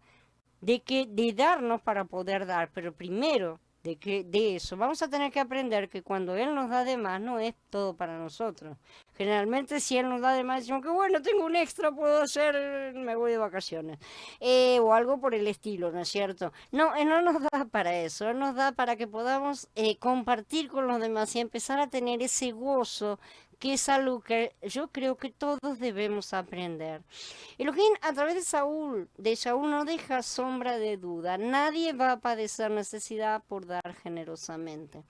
de darnos para poder dar, pero primero de eso vamos a tener que aprender que cuando Él nos da de más no es todo para nosotros. Generalmente si Él nos da de más decimos que bueno, tengo un extra, puedo hacer, me voy de vacaciones, o algo por el estilo, ¿no es cierto? No, Él no nos da para eso, Él nos da para que podamos compartir con los demás y empezar a tener ese gozo que es algo que yo creo que todos debemos aprender. Elohim a través de Saúl no deja sombra de duda. Nadie va a padecer necesidad por dar generosamente.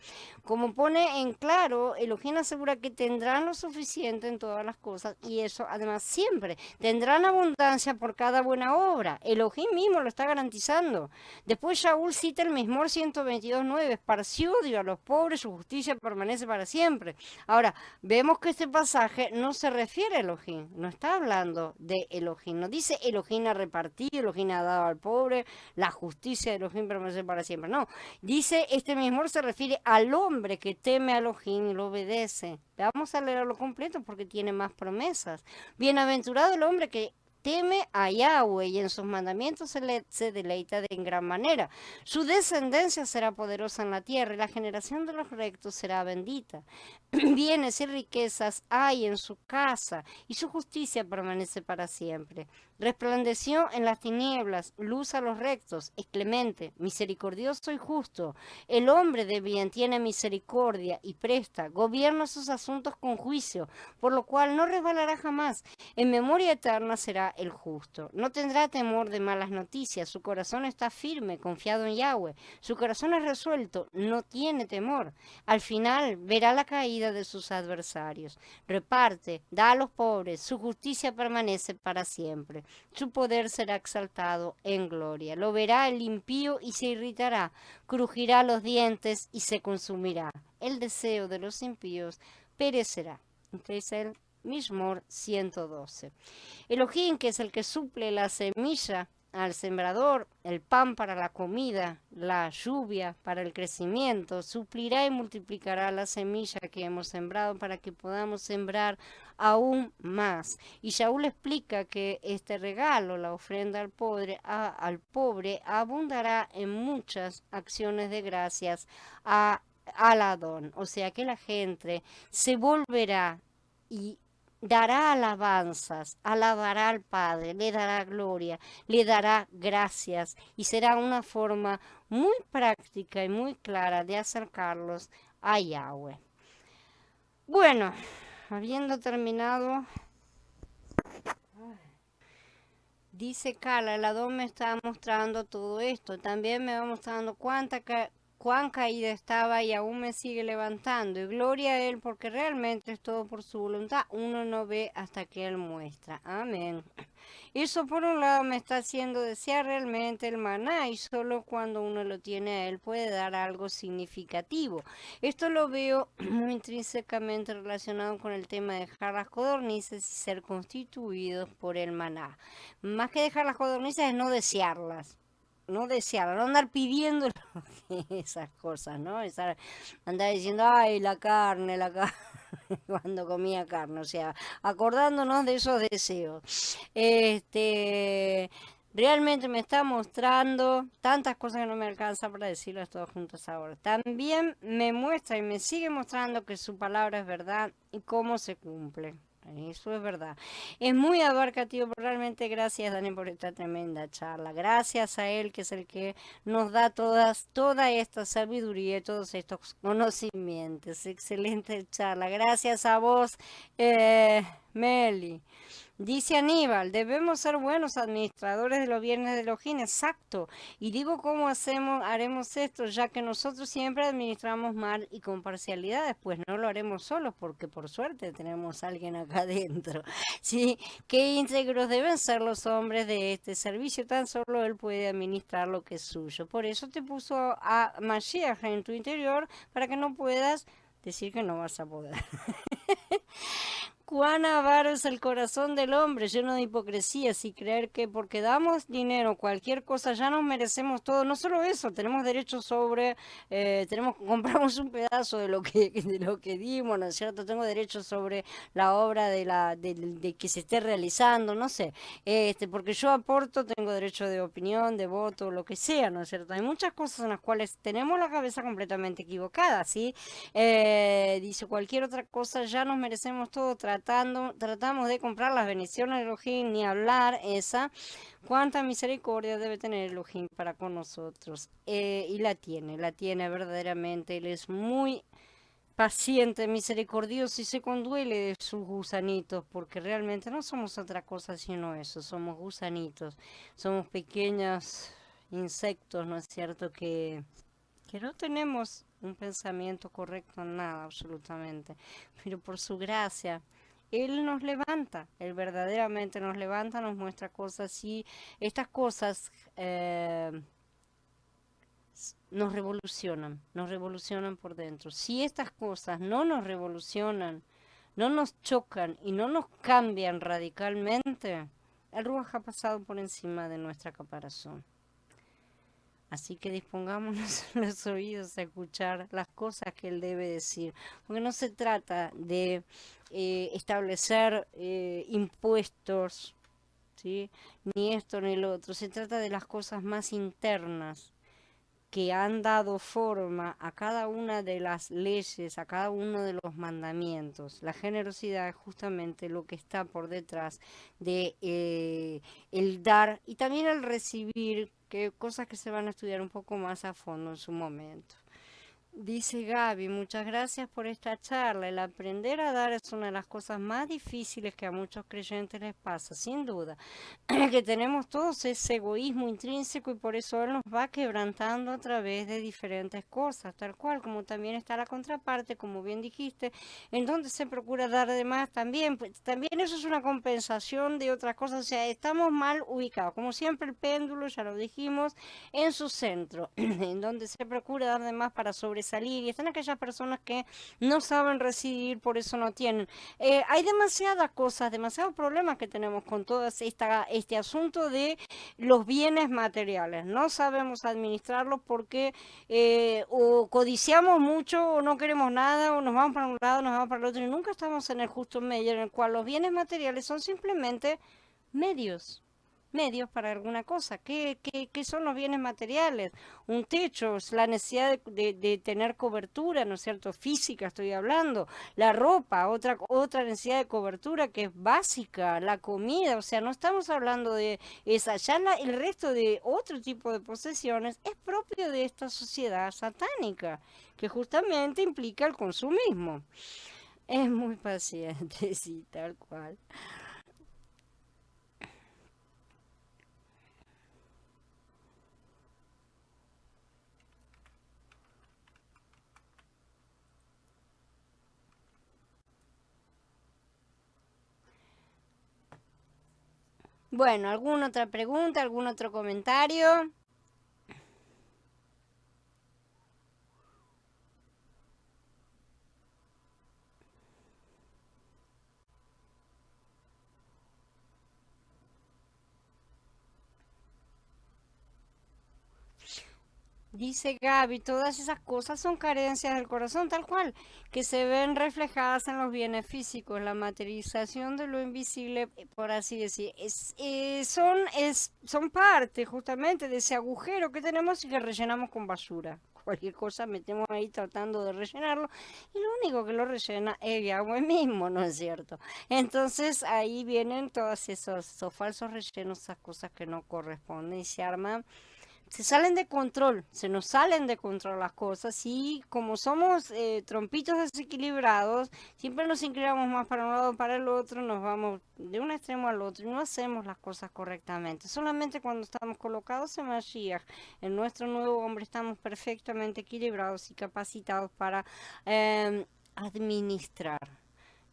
Como pone en claro, Elohim asegura que tendrán lo suficiente en todas las cosas y eso además siempre. Tendrán abundancia por cada buena obra. Elohim mismo lo está garantizando. Después Saúl cita el Mismor 122:9. Esparció, dio a los pobres, su justicia permanece para siempre. Ahora, vemos que este pasaje no se refiere a Elohim, no está hablando de Elohim, no dice Elohim ha repartido, Elohim ha dado al pobre, la justicia de Elohim permanece para siempre, no, dice este mismo se refiere al hombre que teme a Elohim y lo obedece. Vamos a leerlo completo porque tiene más promesas. Bienaventurado el hombre que teme a Yahweh y en sus mandamientos se deleita en gran manera. Su descendencia será poderosa en la tierra y la generación de los rectos será bendita. Bienes y riquezas hay en su casa y su justicia permanece para siempre. Resplandeció en las tinieblas, luz a los rectos, es clemente, misericordioso y justo. El hombre de bien tiene misericordia y presta, gobierna sus asuntos con juicio, por lo cual no resbalará jamás. En memoria eterna será el justo. No tendrá temor de malas noticias, su corazón está firme, confiado en Yahweh. Su corazón es resuelto, no tiene temor. Al final verá la caída de sus adversarios. Reparte, da a los pobres, su justicia permanece para siempre. Su poder será exaltado en gloria. Lo verá el impío y se irritará, crujirá los dientes y se consumirá. El deseo de los impíos perecerá. Entonces el Mishmor 112. Elohim, que es el que suple la semilla al sembrador, el pan para la comida, la lluvia para el crecimiento, suplirá y multiplicará la semilla que hemos sembrado para que podamos sembrar aún más. Y Shaul explica que este regalo, la ofrenda al pobre abundará en muchas acciones de gracias al Adón. O sea que la gente se volverá y dará alabanzas, alabará al Padre, le dará gloria, le dará gracias y será una forma muy práctica y muy clara de acercarlos a Yahweh. Bueno, habiendo terminado, dice Carla, el Adón me está mostrando todo esto, también me va mostrando cuánta cuán caída estaba y aún me sigue levantando. Y gloria a Él porque realmente es todo por su voluntad. Uno no ve hasta que Él muestra. Amén. Eso por un lado me está haciendo desear realmente el maná y solo cuando uno lo tiene a Él puede dar algo significativo. Esto lo veo muy intrínsecamente relacionado con el tema de dejar las codornices y ser constituidos por el maná. Más que dejar las codornices es no desearlas. No desearlas, no andar pidiendo esas cosas, ¿no? Andar diciendo, ay, la carne, cuando comía carne, o sea, acordándonos de esos deseos. Realmente me está mostrando tantas cosas que no me alcanza para decirlas todas juntas ahora. También me muestra y me sigue mostrando que su palabra es verdad y cómo se cumple. Eso es verdad. Es muy abarcativo, pero realmente gracias, Dani, por esta tremenda charla. Gracias a él, que es el que nos da toda esta sabiduría y todos estos conocimientos. Excelente charla. Gracias a vos, Meli. Dice Aníbal, debemos ser buenos administradores de los bienes de Elohim, exacto. Y digo cómo haremos esto, ya que nosotros siempre administramos mal y con parcialidades, pues no lo haremos solos, porque por suerte tenemos a alguien acá adentro. Sí, qué íntegros deben ser los hombres de este servicio, tan solo él puede administrar lo que es suyo. Por eso te puso a Mashiach en tu interior, para que no puedas decir que no vas a poder. Cuán avaro es el corazón del hombre, lleno de hipocresías y creer que porque damos dinero, cualquier cosa, ya nos merecemos todo. No solo eso, tenemos derecho sobre, compramos un pedazo de lo que dimos, ¿no es cierto? Tengo derecho sobre la obra de que se esté realizando, no sé. Porque yo aporto, tengo derecho de opinión, de voto, lo que sea, ¿no es cierto? Hay muchas cosas en las cuales tenemos la cabeza completamente equivocada, ¿sí? Dice cualquier otra cosa, ya nos merecemos todo tratamos de comprar las bendiciones de Elohim, ni hablar esa. Cuánta misericordia debe tener Elohim para con nosotros. Y la tiene verdaderamente. Él es muy paciente, misericordioso y se conduele de sus gusanitos, porque realmente no somos otra cosa sino eso, somos gusanitos, somos pequeños insectos, ¿no es cierto? Que no tenemos un pensamiento correcto en nada, absolutamente, pero por su gracia, Él nos levanta, Él verdaderamente nos levanta, nos muestra cosas y estas cosas nos revolucionan por dentro. Si estas cosas no nos revolucionan, no nos chocan y no nos cambian radicalmente, el Ruach ha pasado por encima de nuestra caparazón. Así que dispongámonos los oídos a escuchar las cosas que Él debe decir, porque no se trata de establecer impuestos, ¿sí? Ni esto ni lo otro, se trata de las cosas más internas que han dado forma a cada una de las leyes, a cada uno de los mandamientos. La generosidad es justamente lo que está por detrás de el dar y también el recibir, que cosas que se van a estudiar un poco más a fondo en su momento. Dice Gaby, muchas gracias por esta charla. El aprender a dar es una de las cosas más difíciles que a muchos creyentes les pasa, sin duda. Que tenemos todos ese egoísmo intrínseco y por eso Él nos va quebrantando a través de diferentes cosas, tal cual, como también está la contraparte, como bien dijiste, en donde se procura dar de más también. Pues, también eso es una compensación de otras cosas, o sea, estamos mal ubicados. Como siempre, el péndulo, ya lo dijimos, en su centro, en donde se procura dar de más para sobresalir y están aquellas personas que no saben recibir, por eso no tienen. Hay demasiadas cosas, demasiados problemas que tenemos con este asunto de los bienes materiales. No sabemos administrarlos porque o codiciamos mucho o no queremos nada o nos vamos para un lado, nos vamos para el otro y nunca estamos en el justo medio en el cual los bienes materiales son simplemente medios para alguna cosa. ¿Qué son los bienes materiales? Un techo, es la necesidad de tener cobertura, ¿no es cierto? Física estoy hablando. La ropa, otra necesidad de cobertura que es básica. La comida, o sea, no estamos hablando de esa. Ya el resto de otro tipo de posesiones es propio de esta sociedad satánica, que justamente implica el consumismo. Es muy paciente, sí, tal cual. Bueno, ¿alguna otra pregunta, algún otro comentario? Dice Gaby, todas esas cosas son carencias del corazón, tal cual, que se ven reflejadas en los bienes físicos, la materialización de lo invisible, por así decir, son parte justamente de ese agujero que tenemos y que rellenamos con basura. Cualquier cosa metemos ahí tratando de rellenarlo y lo único que lo rellena es el agua mismo, ¿no es cierto? Entonces ahí vienen todos esos falsos rellenos, esas cosas que no corresponden y se salen de control, se nos salen de control las cosas y como somos trompitos desequilibrados, siempre nos inclinamos más para un lado o para el otro, nos vamos de un extremo al otro y no hacemos las cosas correctamente. Solamente cuando estamos colocados en Mashiach, en nuestro nuevo hombre, estamos perfectamente equilibrados y capacitados para administrar.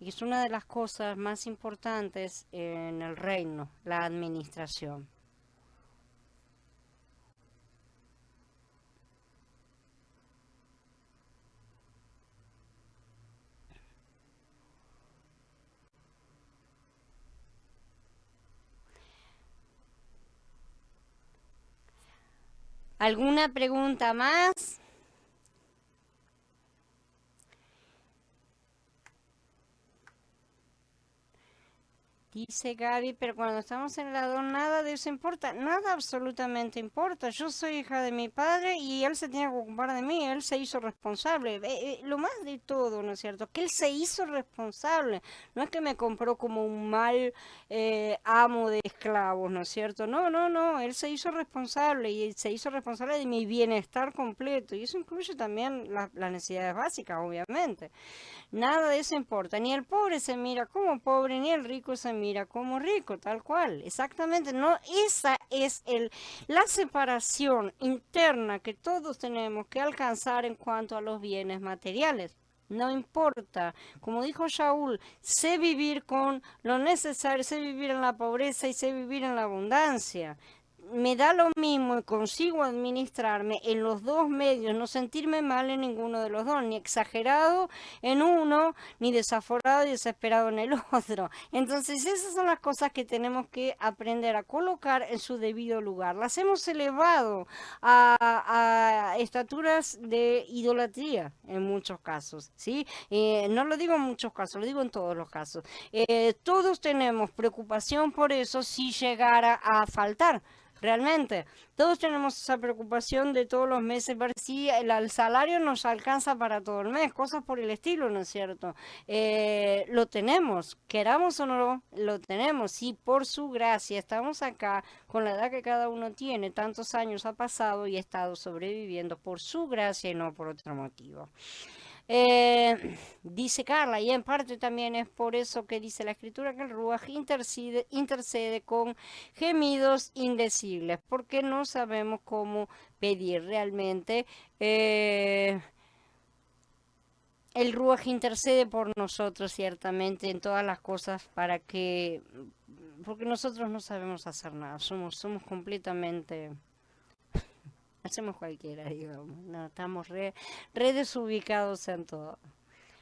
Y es una de las cosas más importantes en el reino, la administración. ¿Alguna pregunta más? Dice Gaby, pero cuando estamos en el lado nada de eso importa, nada absolutamente importa. Yo soy hija de mi padre y él se tiene que ocupar de mí, él se hizo responsable. Lo más de todo, ¿no es cierto? Que él se hizo responsable. No es que me compró como un mal amo de esclavos, ¿no es cierto? No, no, no, él se hizo responsable y se hizo responsable de mi bienestar completo. Y eso incluye también las necesidades básicas, obviamente. Nada de eso importa, ni el pobre se mira como pobre, ni el rico se mira como rico, tal cual. Exactamente, no, esa es la separación interna que todos tenemos que alcanzar en cuanto a los bienes materiales. No importa, como dijo Shaul, sé vivir con lo necesario, sé vivir en la pobreza y sé vivir en la abundancia. Me da lo mismo y consigo administrarme en los dos medios, no sentirme mal en ninguno de los dos, ni exagerado en uno, ni desaforado y desesperado en el otro. Entonces esas son las cosas que tenemos que aprender a colocar en su debido lugar. Las hemos elevado a estaturas de idolatría en muchos casos, ¿sí? No lo digo en muchos casos, lo digo en todos los casos. Todos tenemos preocupación por eso si llegara a faltar. Realmente, todos tenemos esa preocupación de todos los meses ver si el salario nos alcanza para todo el mes, cosas por el estilo, ¿no es cierto? Lo tenemos, queramos o no, lo tenemos. Y por su gracia estamos acá con la edad que cada uno tiene, tantos años ha pasado y ha estado sobreviviendo por su gracia y no por otro motivo. Dice Carla, y en parte también es por eso que dice la escritura que el Ruaj intercede con gemidos indecibles, porque no sabemos cómo pedir realmente. El Ruaj intercede por nosotros ciertamente en todas las cosas para que, porque nosotros no sabemos hacer nada, somos completamente, hacemos cualquiera, digamos, no, estamos re desubicados en todo,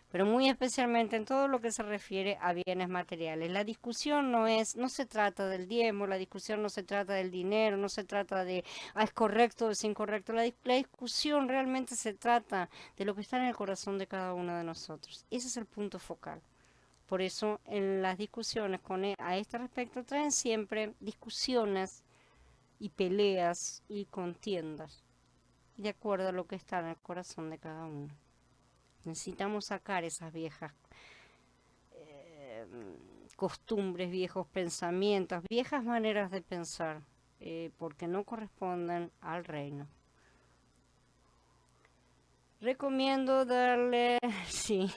pero muy especialmente en todo lo que se refiere a bienes materiales. La discusión no se trata del diezmo, la discusión no se trata del dinero, no se trata de, es correcto o es incorrecto. La discusión realmente se trata de lo que está en el corazón de cada uno de nosotros. Ese es el punto focal. Por eso en las discusiones a este respecto traen siempre discusiones y peleas y contiendas de acuerdo a lo que está en el corazón de cada uno. Necesitamos sacar esas viejas costumbres, viejos pensamientos, viejas maneras de pensar, porque no corresponden al reino. Recomiendo darle, sí,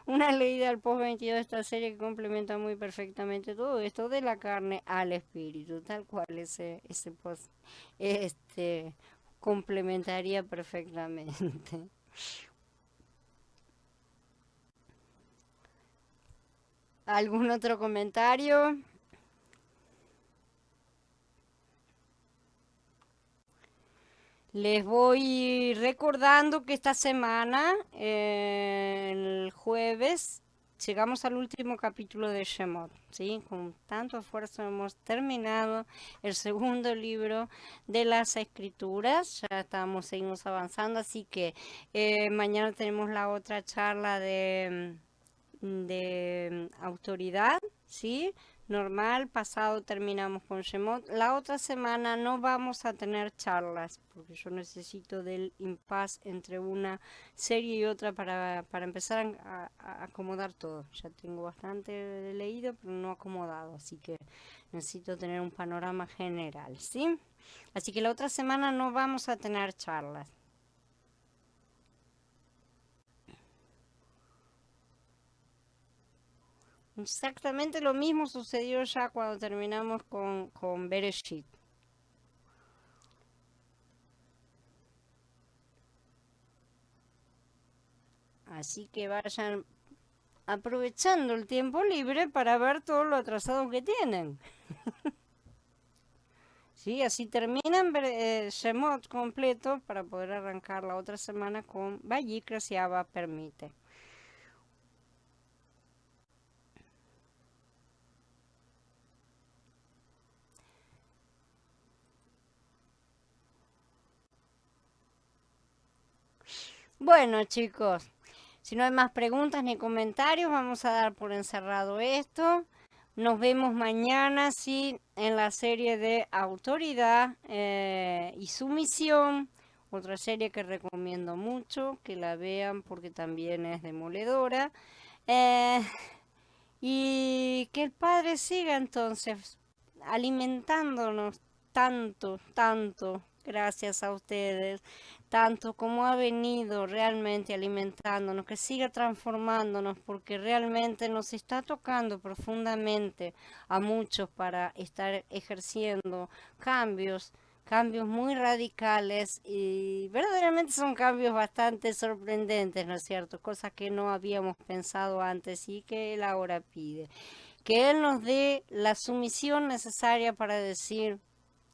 una leída al post 22 de esta serie que complementa muy perfectamente todo esto de la carne al espíritu, tal cual ese post complementaría perfectamente. ¿Algún otro comentario? Les voy recordando que esta semana, el jueves, llegamos al último capítulo de Shemot, ¿sí? Con tanto esfuerzo hemos terminado el segundo libro de las Escrituras. Ya seguimos avanzando, así que mañana tenemos la otra charla de autoridad, ¿sí? Normal, pasado terminamos con Shemot. La otra semana no vamos a tener charlas, porque yo necesito del impasse entre una serie y otra para empezar a acomodar todo. Ya tengo bastante leído, pero no acomodado, así que necesito tener un panorama general, ¿sí? Así que la otra semana no vamos a tener charlas. Exactamente lo mismo sucedió ya cuando terminamos con Bereshit. Así que vayan aprovechando el tiempo libre para ver todo lo atrasado que tienen. Sí, así terminan Shemot completo para poder arrancar la otra semana con Vayikra si Abba permite. Bueno, chicos, si no hay más preguntas ni comentarios, vamos a dar por encerrado esto. Nos vemos mañana, sí, en la serie de Autoridad y Sumisión. Otra serie que recomiendo mucho, que la vean porque también es demoledora. Eh, y que el Padre siga entonces alimentándonos tanto, tanto, gracias a ustedes, tanto como ha venido realmente alimentándonos, que siga transformándonos, porque realmente nos está tocando profundamente a muchos para estar ejerciendo cambios. Cambios muy radicales y verdaderamente son cambios bastante sorprendentes, ¿no es cierto? Cosas que no habíamos pensado antes y que Él ahora pide. Que Él nos dé la sumisión necesaria para decir,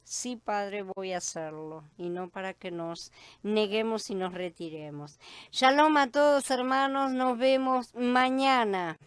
sí, Padre, voy a hacerlo, y no para que nos neguemos y nos retiremos. Shalom a todos, hermanos, nos vemos mañana.